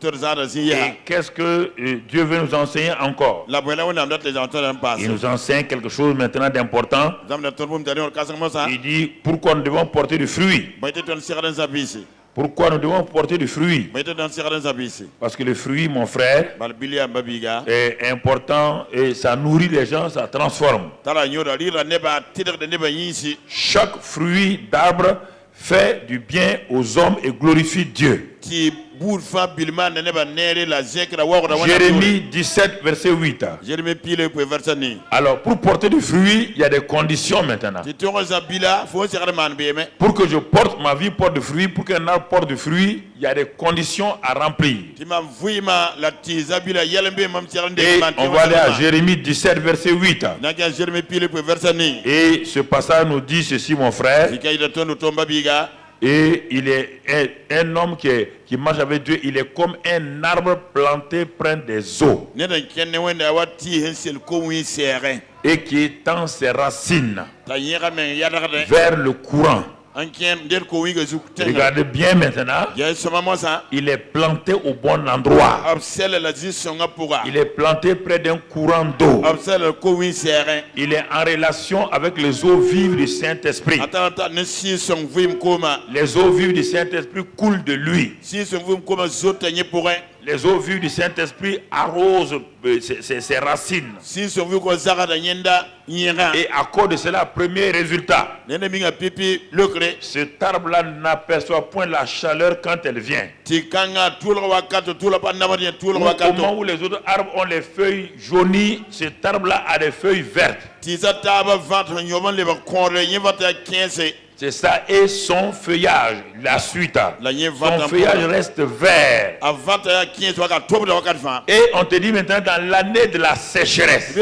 qu'est-ce que Dieu veut nous enseigner encore? Il nous enseigne quelque chose maintenant d'important. Il dit pourquoi nous devons porter du fruit. Pourquoi nous devons porter du fruit? Parce que le fruit, mon frère, est important et ça nourrit les gens, ça transforme. Chaque fruit d'arbre fait du bien aux hommes et glorifie Dieu. Jérémie 17, verset 8. Alors, pour porter du fruit, il y a des conditions maintenant. Pour que je porte, ma vie porte du fruit, pour qu'un arbre porte du fruit, il y a des conditions à remplir. Et on va aller à Jérémie 17, verset 8. Et ce passage nous dit ceci, mon frère. Et il est un homme qui marche avec Dieu. Il est comme un arbre planté près des eaux. Et qui tend ses racines vers le courant. Regardez bien maintenant. Il est planté au bon endroit. Il est planté près d'un courant d'eau. Il est en relation avec les eaux vives du Saint-Esprit. Les eaux vives du Saint-Esprit coulent de lui. Les eaux vives du Saint-Esprit arrosent ses racines. Et à cause de cela, premier résultat, cet arbre-là n'aperçoit point la chaleur quand elle vient. Au moment où les autres arbres ont les feuilles jaunies, cet arbre-là a des feuilles vertes. C'est ça, et son feuillage, la suite. Son feuillage reste vert. Et on te dit maintenant dans l'année de la sécheresse,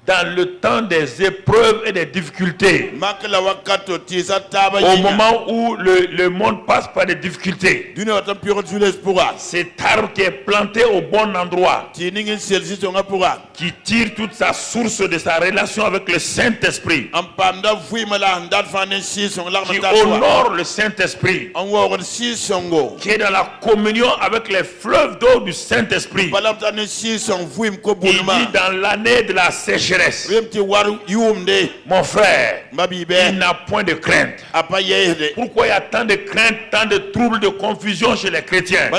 dans le temps des épreuves et des difficultés, au moment où le monde passe par des difficultés, cet arbre qui est planté au bon endroit, qui tire toute sa source de sa relation avec le Saint-Esprit, qui honore le Saint-Esprit, qui est dans la communion avec les fleuves d'eau du Saint-Esprit. Il dit dans l'année de la sécheresse, mon frère, il n'a point de crainte. Pourquoi il y a tant de crainte, tant de troubles, de confusion chez les chrétiens?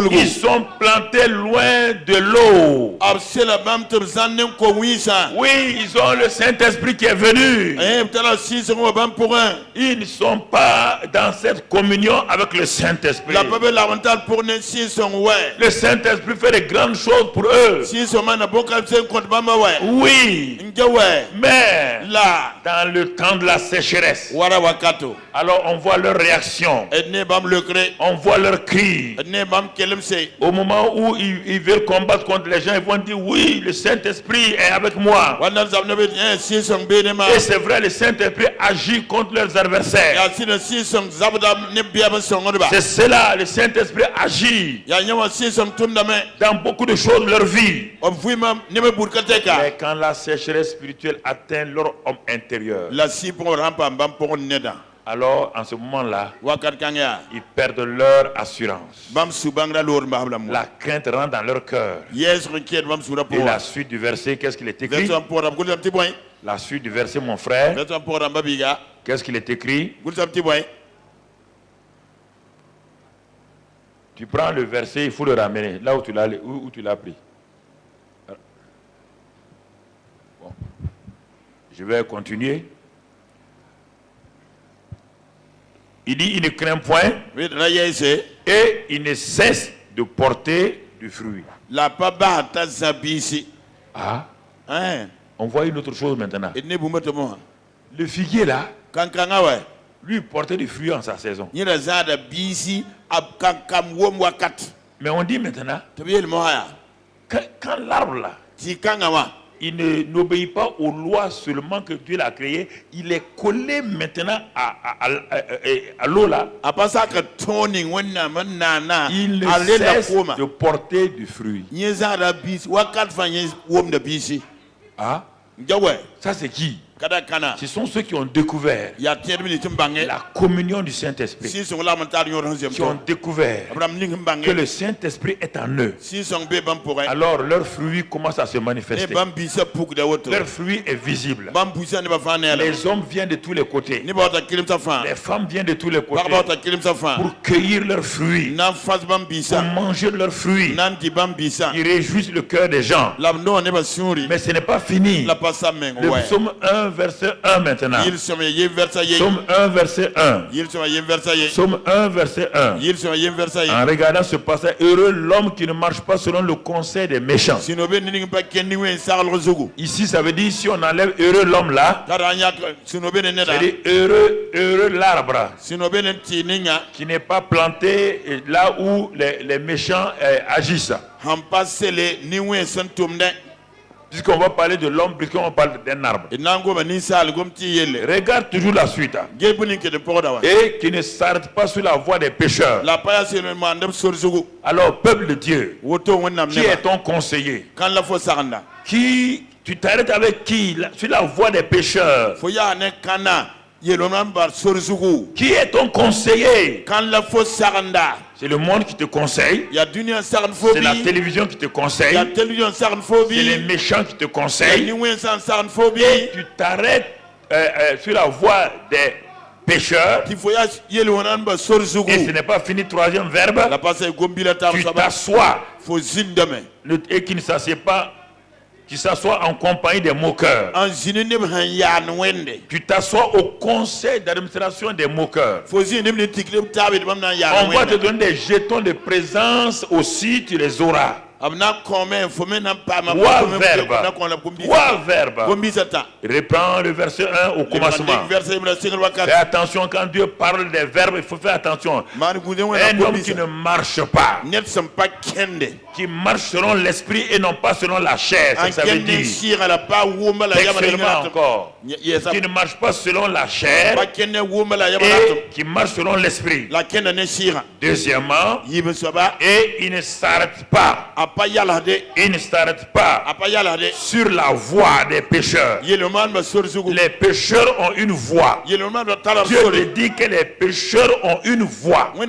Ils sont plantés loin de l'eau. Oui, ils ont le Saint-Esprit qui est venu. Ils ne sont pas dans cette communion avec le Saint-Esprit. Le Saint-Esprit fait de grandes choses pour eux. Oui, mais là, dans le temps de la sécheresse, alors on voit leur réaction, on voit leur cri. Au moment où ils veulent combattre contre les gens, ils vont dire oui, le Saint-Esprit est avec moi. Et c'est vrai, le Saint-Esprit agit contre leurs adversaires. C'est cela, le Saint-Esprit agit dans beaucoup de choses de leur vie. Mais quand la sécheresse spirituelle atteint leur homme intérieur, alors en ce moment-là, ils perdent leur assurance. La crainte rentre dans leur cœur. Et la suite du verset, qu'est-ce qu'il est écrit? La suite du verset, mon frère, qu'est-ce qu'il est écrit? Tu prends le verset, il faut le ramener là où tu l'as pris. Bon. Je vais continuer. Il dit, il ne craint point et il ne cesse de porter du fruit. Ah, on voit une autre chose maintenant. Le figuier là, lui portait du fruit en sa saison. Mais on dit maintenant, quand l'arbre là, il n'obéit pas aux lois seulement que Dieu l'a créé, il est collé maintenant à l'eau là. Il ne cesse de porter du fruit. Ah, ça c'est qui? Ce sont ceux qui ont découvert la communion du Saint-Esprit, qui ont découvert que le Saint-Esprit est en eux. Alors leur fruit commence à se manifester. Leur fruit est visible. Les hommes viennent de tous les côtés. Les femmes viennent de tous les côtés pour cueillir leurs fruits, pour manger leurs fruits. Ils réjouissent le cœur des gens. Mais ce n'est pas fini. Le psaume 1 verset 1 maintenant. Psaume 1 verset 1. Psaume 1 verset 1. En regardant ce passage, heureux l'homme qui ne marche pas selon le conseil des méchants. Ici ça veut dire, si on enlève heureux l'homme là, ça veut dire heureux l'arbre qui n'est pas planté là où les méchants agissent. Puisqu'on va parler de l'homme, puisqu'on parle d'un arbre. Regarde toujours la suite. Et qui ne s'arrête pas sur la voie des pécheurs. Alors, peuple de Dieu, qui est ton conseiller? Tu t'arrêtes avec qui? Sur la voie des pécheurs. Qui est ton conseiller? C'est le monde qui te conseille. C'est la télévision qui te conseille. C'est les méchants qui te conseillent. Et tu t'arrêtes sur la voie des pécheurs. Et ce n'est pas fini, troisième verbe. Tu t'assois. Et qui ne s'assied pas, qui s'assoit en compagnie des moqueurs. Tu t'assois au conseil d'administration des moqueurs. On va te donner des jetons de présence aussi, tu les auras. Trois verbes. Reprends le verset 1 au commencement. Fais attention quand Dieu parle des verbes, il faut faire attention. Un homme qui ne marche pas, qui marche selon l'esprit et non pas selon la chair, ça veut dire. Encore. Qui ne marche pas selon la chair et qui marche selon l'esprit. Deuxièmement, et il ne s'arrête pas. Il ne s'arrête pas sur la voie des pécheurs. Les pécheurs ont une voie. Dieu te dit que les pécheurs ont une voie. Mais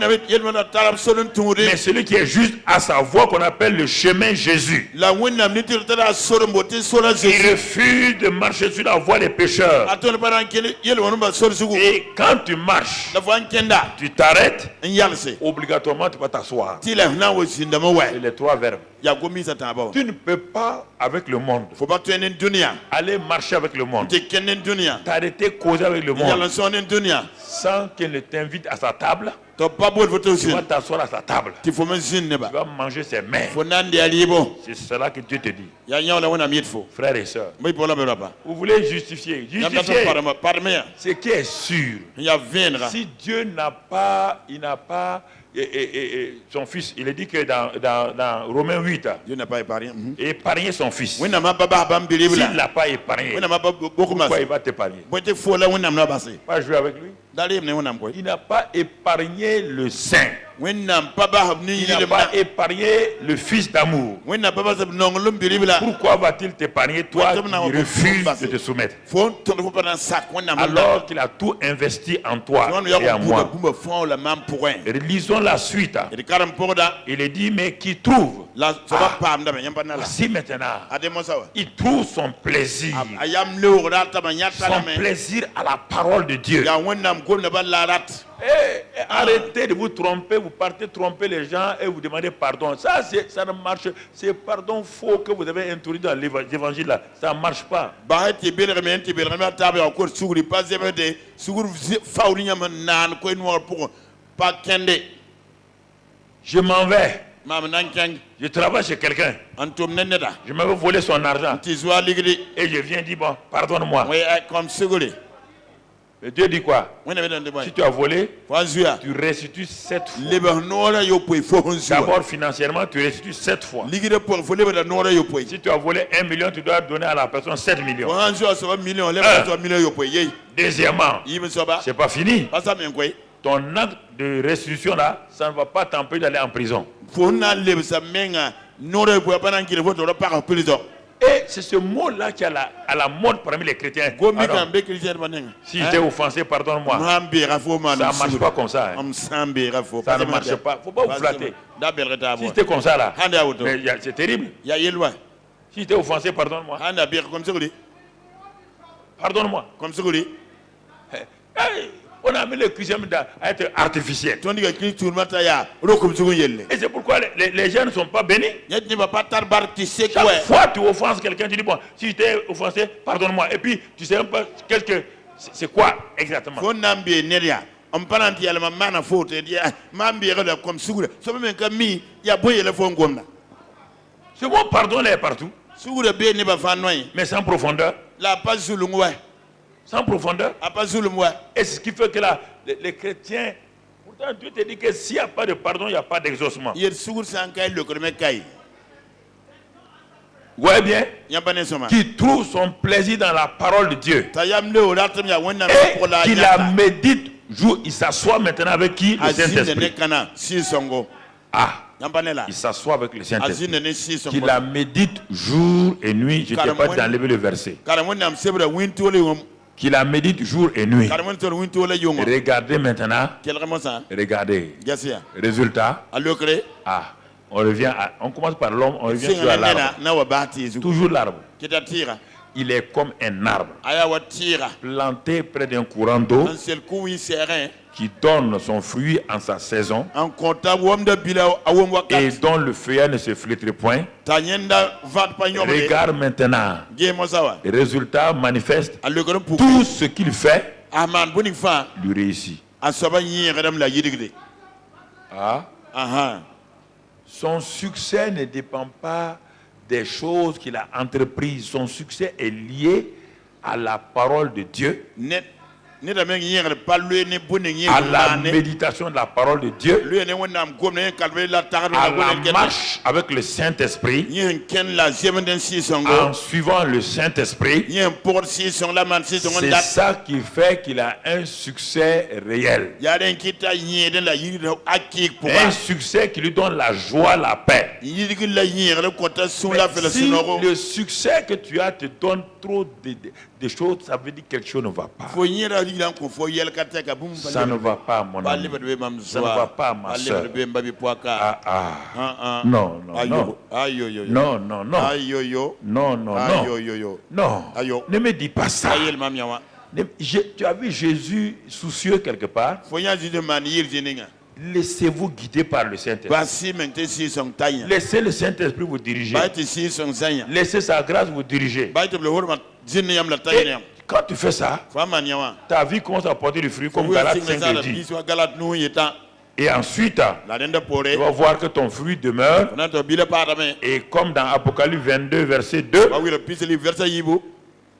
celui qui est juste à sa voie, qu'on appelle le chemin Jésus, il refuse de marcher sur la voie des pécheurs. Et quand tu marches, tu t'arrêtes, obligatoirement tu vas t'asseoir. C'est les trois verbes. Tu ne peux pas avec le monde aller marcher avec le monde, t'arrêter causer avec le monde sans qu'il ne t'invite à sa table. Tu vas t'asseoir à sa table. Tu vas manger ses mains. C'est cela que Dieu te dit. Frères et sœurs, vous voulez justifier ce qui est sûr. Si Dieu n'a pas son fils, il est dit que dans Romains 8, Dieu n'a pas épargné son fils. S'il ne l'a pas épargné, pourquoi il va t'épargner? Pas jouer avec lui. Il n'a pas épargné le saint. Il n'a pas épargné le fils d'amour. Pourquoi va-t-il t'épargner, toi qui refuses de te soumettre? Alors qu'il a tout investi en toi et en moi. Lisons la suite. Il est dit, mais qui trouve si maintenant il trouve son plaisir à la parole de Dieu. Arrêtez de vous tromper, vous partez tromper les gens et vous demandez pardon. Ça ne marche. C'est pardon faux que vous avez introduit dans l'évangile là. Ça ne marche pas. Je m'en vais. Je travaille chez quelqu'un. Je m'avais volé son argent. Et je viens dire, bon, pardonne-moi. Mais Dieu dit quoi? Si tu as volé, tu restitues 7 fois. D'abord financièrement, tu restitues 7 fois. Si tu as volé 1 million, tu dois donner à la personne 7 millions. Deuxièmement, c'est pas fini. Ton acte de restitution là, ça ne va pas t'empêcher d'aller en prison. Et c'est ce mot-là qui est à la mode parmi les chrétiens. Si j'ai offensé, pardonne-moi. Ça ne marche pas comme ça. Ça ne marche pas. Il ne faut pas vous flatter. Si c'était comme ça là, c'est terrible. Si j'étais offensé, pardonne-moi. Pardonne-moi. On a mis le christianisme à être artificiel. Et c'est pourquoi les gens ne sont pas bénis. Chaque fois que tu offenses quelqu'un, tu dis, bon, si je t'ai offensé, pardonne-moi. Et puis, tu ne sais même pas c'est quoi exactement. Ce mot pardon là est partout. Mais sans profondeur. Sans profondeur. Et ce qui fait que là, les chrétiens, pourtant Dieu te dit que s'il n'y a pas de pardon, il n'y a pas d'exaucement. voyez bien, qui trouve son plaisir dans la parole de Dieu. Et qui la médite jour, il s'assoit maintenant avec qui? Le Saint-Esprit. Ah, il s'assoit avec le Saint-Esprit. Qui la médite jour et nuit. Je n'étais pas d'enlever le verset. Qui la médite jour et nuit. Regardez maintenant. Regardez. Résultat. Ah, on revient on commence par l'homme, on revient sur l'arbre. Toujours l'arbre. Il est comme un arbre planté près d'un courant d'eau qui donne son fruit en sa saison et dont le feuillage ne se flétrit point. Regarde maintenant. Résultat manifeste. Tout ce qu'il fait lui réussit. Son succès ne dépend pas des choses qu'il a entreprises. Son succès est lié à la parole de Dieu, à la méditation de la parole de Dieu, à la marche avec le Saint-Esprit, en suivant le Saint-Esprit. C'est ça qui fait qu'il a un succès réel. Un succès qui lui donne la joie, la paix. Mais si le succès que tu as te donne trop de choses, ça veut dire que quelque chose ne va pas. Ça ne va pas, mon ami. Ça ne va pas, ma soeur. Non, non, non. Non, non, non. Non, non, non. Non. Ne me dis pas ça. Tu as vu Jésus soucieux quelque part? Laissez-vous guider par le Saint-Esprit. Laissez le Saint-Esprit vous diriger. Laissez sa grâce vous diriger. Et quand tu fais ça, ta vie commence à porter du fruit comme Galates 5 le dit. Et ensuite, tu vas voir que ton fruit demeure. Et comme dans Apocalypse 22, verset 2,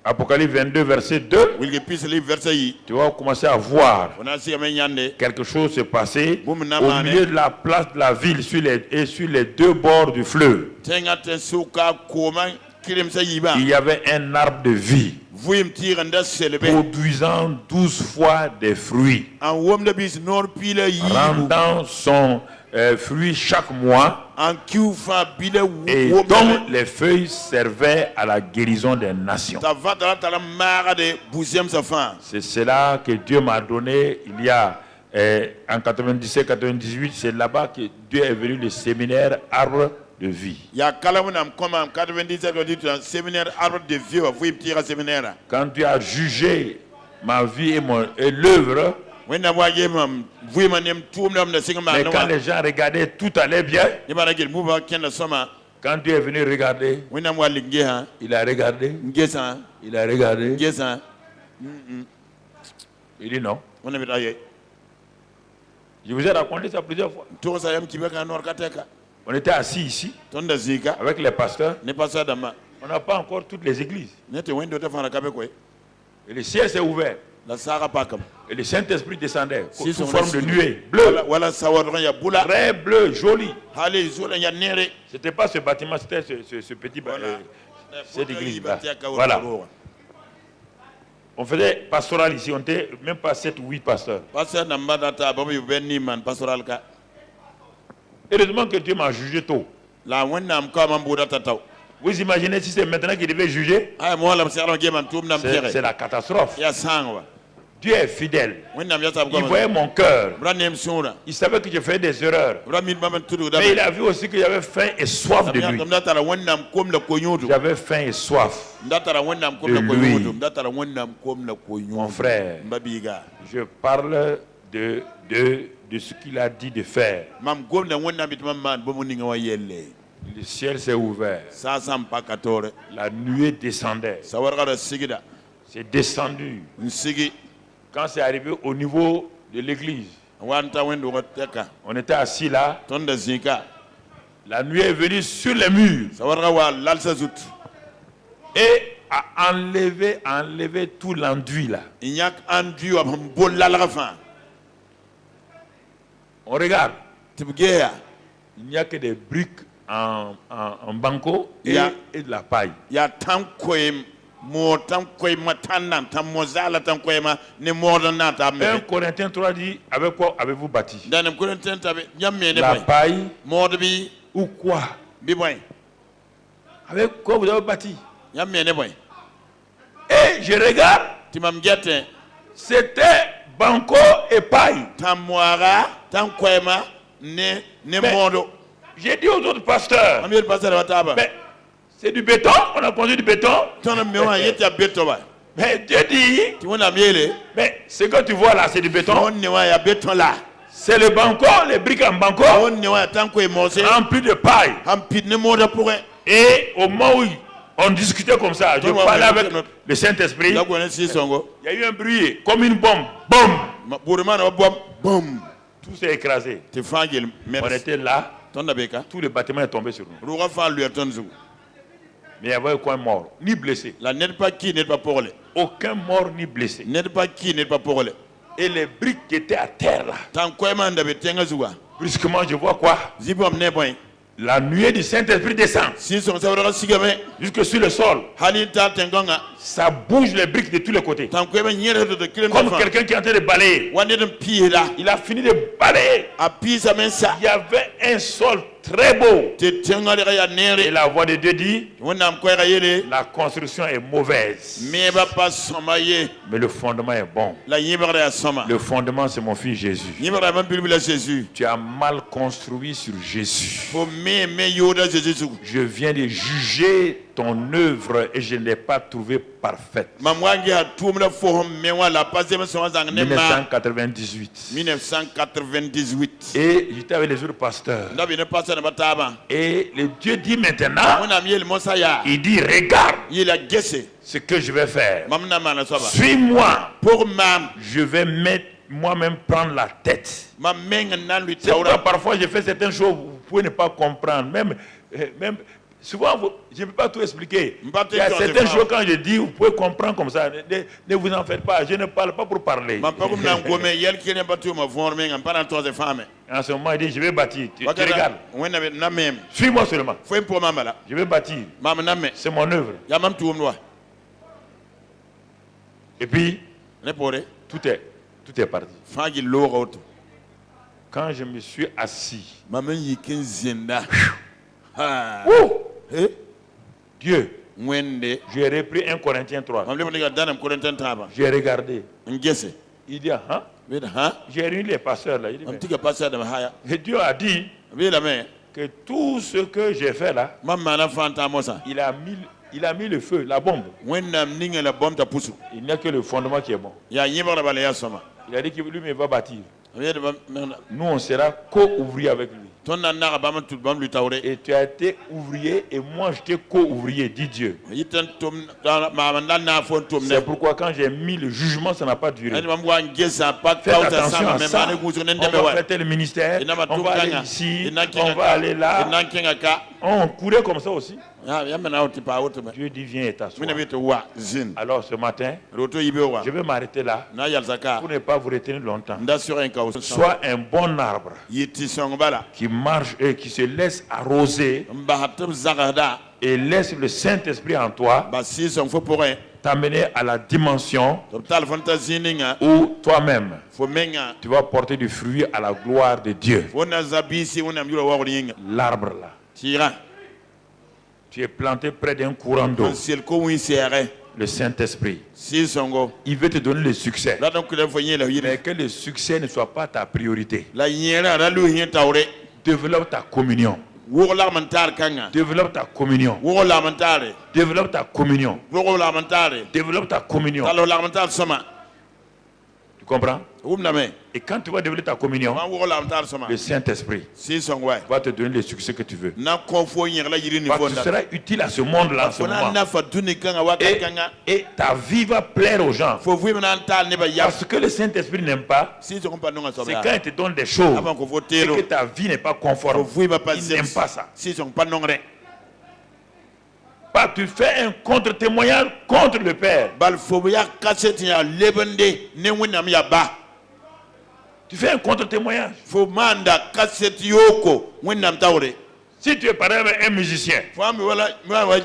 Apocalypse 22, verset 2, tu vas commencer à voir quelque chose se passer au milieu de la place de la ville et sur les deux bords du fleuve. Il y avait un arbre de vie produisant 12 fois des fruits, rendant son fruit chaque mois, et dont les feuilles servaient à la guérison des nations. C'est cela que Dieu m'a donné il y a en 97-98. C'est là-bas que Dieu est venu le séminaire Arbre de vie. Quand Dieu a jugé ma vie et l'œuvre, mais quand les gens regardaient, tout allait bien. Quand Dieu est venu regarder, il a regardé. Il a regardé. Il dit non. Je vous ai raconté ça plusieurs fois. On était assis ici avec les pasteurs. On n'a pas encore toutes les églises. Et le ciel s'est ouvert. Et le Saint-Esprit descendait sous forme de nuée bleue. Très bleu, joli. Ce n'était pas ce bâtiment, c'était ce petit bâtiment. Cette église-là. Voilà. On faisait pastoral ici, on était même pas 7 ou 8 pasteurs. Heureusement que Dieu m'a jugé tôt. Vous imaginez si c'est maintenant qu'il devait juger? C'est la catastrophe. Dieu est fidèle. Il voyait mon cœur. Il savait que je faisais des erreurs. Mais il a vu aussi que j'avais faim et soif de lui. J'avais faim et soif de lui. Mon frère, je parle de ce qu'il a dit de faire. Le ciel s'est ouvert. La nuée descendait. C'est descendu. Quand c'est arrivé au niveau de l'église, on était assis là. La nuée est venue sur les murs et a enlevé tout l'enduit là. On regarde. Il n'y a que des briques en banco et de la paille. Un Corinthiens 3 dit, avec quoi avez-vous bâti? La paille ou quoi? Avec quoi vous avez bâti? Et je regarde, c'était banco et paille. J'ai dit aux autres pasteurs, mais c'est du béton, on a construit du béton. Mais Dieu dit, mais ce que tu vois là, c'est du béton. C'est le banco, les briques en banco, remplis de paille. Et au moment où on discutait comme ça, je parlais avec le Saint-Esprit, il y a eu un bruit, comme une bombe. Boum! Tout s'est écrasé. On était là, tout le bâtiment est tombé sur nous. Mais il y avait aucun mort, ni blessé. Aucun mort ni blessé. Et les briques qui étaient à terre là. Brusquement, je vois quoi? La nuée du Saint-Esprit descend jusque sur le sol. Ça bouge les briques de tous les côtés. Comme quelqu'un qui est en train de balayer. Il a fini de balayer. Il y avait un sol très beau. Et la voix de Dieu dit, la construction est mauvaise. Mais le fondement est bon. Le fondement, c'est mon fils Jésus. Tu as mal construit sur Jésus. Je viens de juger ton œuvre et je ne l'ai pas trouvée parfaite. 1998. Et j'étais avec les autres pasteurs. Et le Dieu dit maintenant, il dit regarde ce que je vais faire. Suis-moi. Je vais mettre moi-même prendre la tête. C'est pourquoi parfois je fais certaines choses, vous pouvez ne pas comprendre. Même souvent, je ne peux pas tout expliquer. Il y a certaines choses quand je dis, vous pouvez comprendre comme ça. Ne vous en faites pas, je ne parle pas pour parler. En ce moment, il dit, je vais bâtir. Tu regardes. Suis-moi seulement. Je vais bâtir. C'est mon œuvre. Et puis, tout est parti. Quand je me suis assis, Dieu, j'ai repris 1 Corinthiens 3. J'ai regardé. Il dit, j'ai réuni les pasteurs là. Il dit, et Dieu a dit que tout ce que j'ai fait là, il a mis le feu, la bombe. Il n'y a que le fondement qui est bon. Il a dit que lui va bâtir. Nous on sera co-ouvriers avec lui. Et tu as été ouvrier et moi j'étais co-ouvrier, dit Dieu. C'est pourquoi quand j'ai mis le jugement, ça n'a pas duré. Faites attention à ça. On va faire tel ministère, on va aller ici, on va aller là. On courait comme ça aussi. Dieu dit viens et t'assois. Alors ce matin, je vais m'arrêter là pour ne pas vous retenir longtemps. Sois un bon arbre qui marche et qui se laisse arroser et laisse le Saint-Esprit en toi t'amener à la dimension où toi-même tu vas porter du fruit à la gloire de Dieu. L'arbre là, tu es planté près d'un courant d'eau. Le Saint-Esprit, il veut te donner le succès, mais que le succès ne soit pas ta priorité. Développe ta communion. Développe ta communion. Développe ta communion. Développe ta communion. Tu comprends? Et quand tu vas développer ta communion, le Saint-Esprit va te donner le succès que tu veux. Parce que tu seras utile à ce monde-là en ce moment. Et ta vie va plaire aux gens. Parce que le Saint-Esprit n'aime pas, c'est quand il te donne des choses et que ta vie n'est pas conforme. Il n'aime pas ça. Tu fais un contre-témoignage contre le Père. Tu fais un contre-témoignage. Si tu es par exemple un musicien,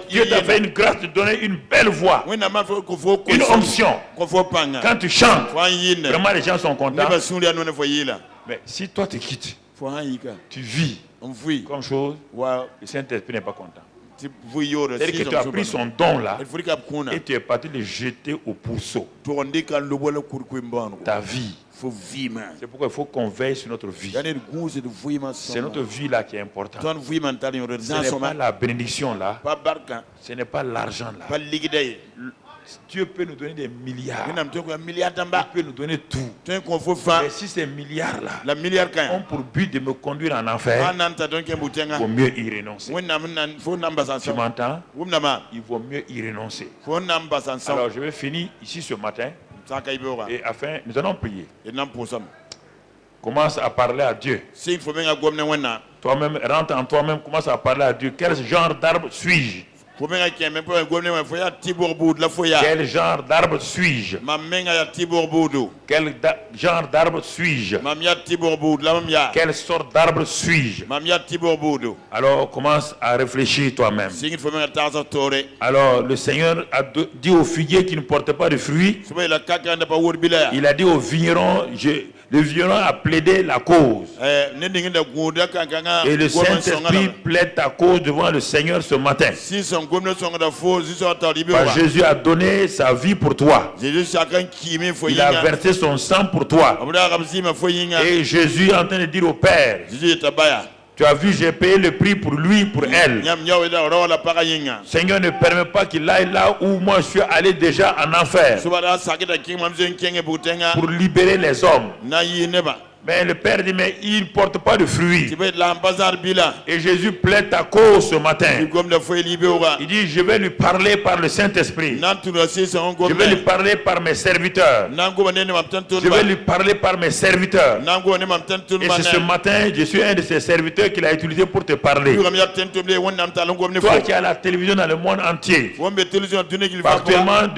Dieu t'a fait une grâce de donner une belle voix, une onction. Quand tu chantes, vraiment les gens sont contents. Mais si toi tu quittes, tu vis comme chose, le Saint-Esprit n'est pas content. C'est-à-dire que tu as pris son don là et tu es parti le jeter au pourceau. Ta vie. C'est pourquoi il faut qu'on veille sur notre vie. C'est notre vie là qui est importante. Ce n'est pas la bénédiction là. Ce n'est pas l'argent là. Dieu peut nous donner des milliards. Il peut nous donner tout. Mais si ces milliards là ont pour but de me conduire en enfer, il vaut mieux y renoncer. Tu m'entends? Il vaut mieux y renoncer. Alors je vais finir ici ce matin. Et afin, nous allons prier. Commence à parler à Dieu. Toi-même, rentre en toi-même, commence à parler à Dieu. Quel genre d'arbre suis-je? Quel genre d'arbre suis-je? Quel genre d'arbre suis-je? Quelle sorte d'arbre suis-je? Alors commence à réfléchir toi-même. Alors le Seigneur a dit aux figuiers qui ne portaient pas de fruits. Il a dit aux vignerons, le vigneron a plaidé la cause. Et le Saint-Esprit plaide ta cause devant le Seigneur ce matin. Jésus a donné sa vie pour toi. Il a versé son sang pour toi. Et Jésus est en train de dire au Père, tu as vu, j'ai payé le prix pour lui, pour elle. Seigneur, ne permet pas qu'il aille là où moi je suis allé déjà en enfer. Pour libérer les hommes. Mais le Père dit, mais il ne porte pas de fruits. Et Jésus plaide ta cause ce matin. Il dit, je vais lui parler par le Saint-Esprit. Je vais lui parler par mes serviteurs. Je vais lui parler par mes serviteurs. Et c'est ce matin, je suis un de ces serviteurs qu'il a utilisé pour te parler. Toi qui as la télévision dans le monde entier. Actuellement,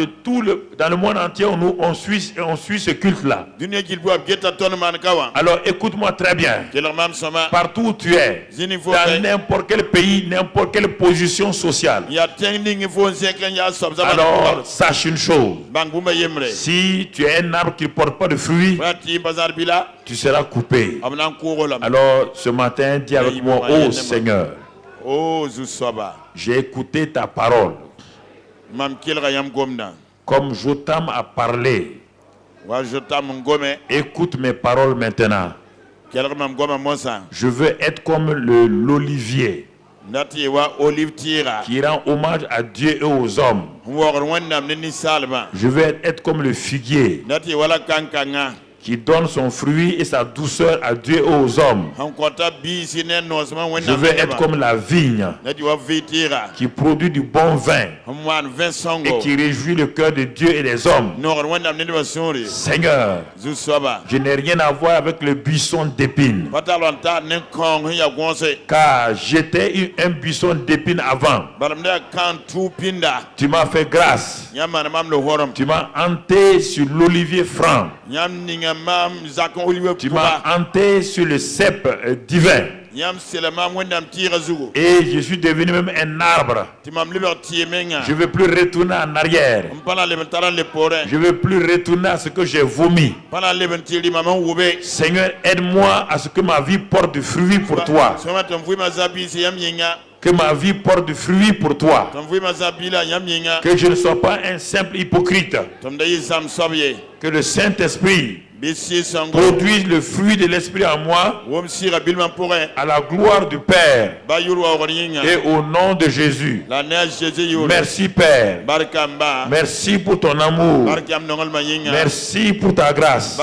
dans le monde entier, on suit ce culte-là. Alors écoute-moi très bien. Partout où tu es, dans n'importe quel pays, n'importe quelle position sociale. Alors sache une chose. Si tu es un arbre qui ne porte pas de fruits, tu seras coupé. Alors ce matin, dis avec moi, oh Seigneur, j'ai écouté ta parole. Comme Jotam a parlé, écoute mes paroles maintenant. Je veux être comme l'olivier qui rend hommage à Dieu et aux hommes. Je veux être comme le figuier qui donne son fruit et sa douceur à Dieu et aux hommes. Je veux être comme la vigne qui produit du bon vin et qui réjouit le cœur de Dieu et des hommes. Seigneur, je n'ai rien à voir avec le buisson d'épines, car j'étais un buisson d'épines avant. Tu m'as fait grâce. Tu m'as hanté sur l'olivier franc. Tu m'as hanté sur le cep divin. Et je suis devenu même un arbre. Je ne veux plus retourner en arrière. Je ne veux plus retourner à ce que j'ai vomi. Seigneur, aide-moi à ce que ma vie porte du fruit pour toi. Que ma vie porte du fruit pour toi. Que je ne sois pas un simple hypocrite. Que le Saint-Esprit produise le fruit de l'Esprit en moi, à la gloire du Père et au nom de Jésus. Merci Père. Merci pour ton amour. Merci pour ta grâce.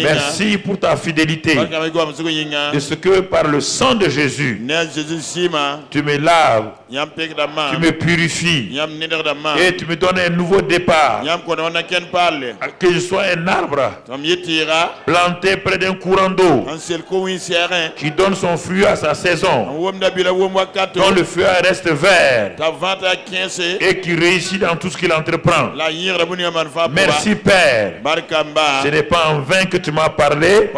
Merci pour ta fidélité. De ce que par le sang de Jésus, tu me laves, tu me purifies et tu me donnes un nouveau départ. Que je sois un arbre planté près d'un courant d'eau, qui donne son fruit à sa saison, dont le fruit reste vert et qui réussit dans tout ce qu'il entreprend. Merci Père. Ce n'est pas en vain que tu m'as parlé.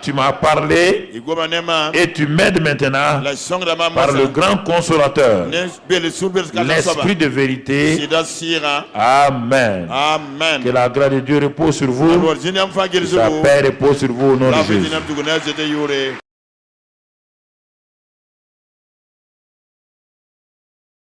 Tu m'as parlé et tu m'aides maintenant par le grand consolateur, l'esprit de vérité. Amen. Que la grâce de Dieu repose sur vous. Que sa paix repose sur vous au nom de Jésus.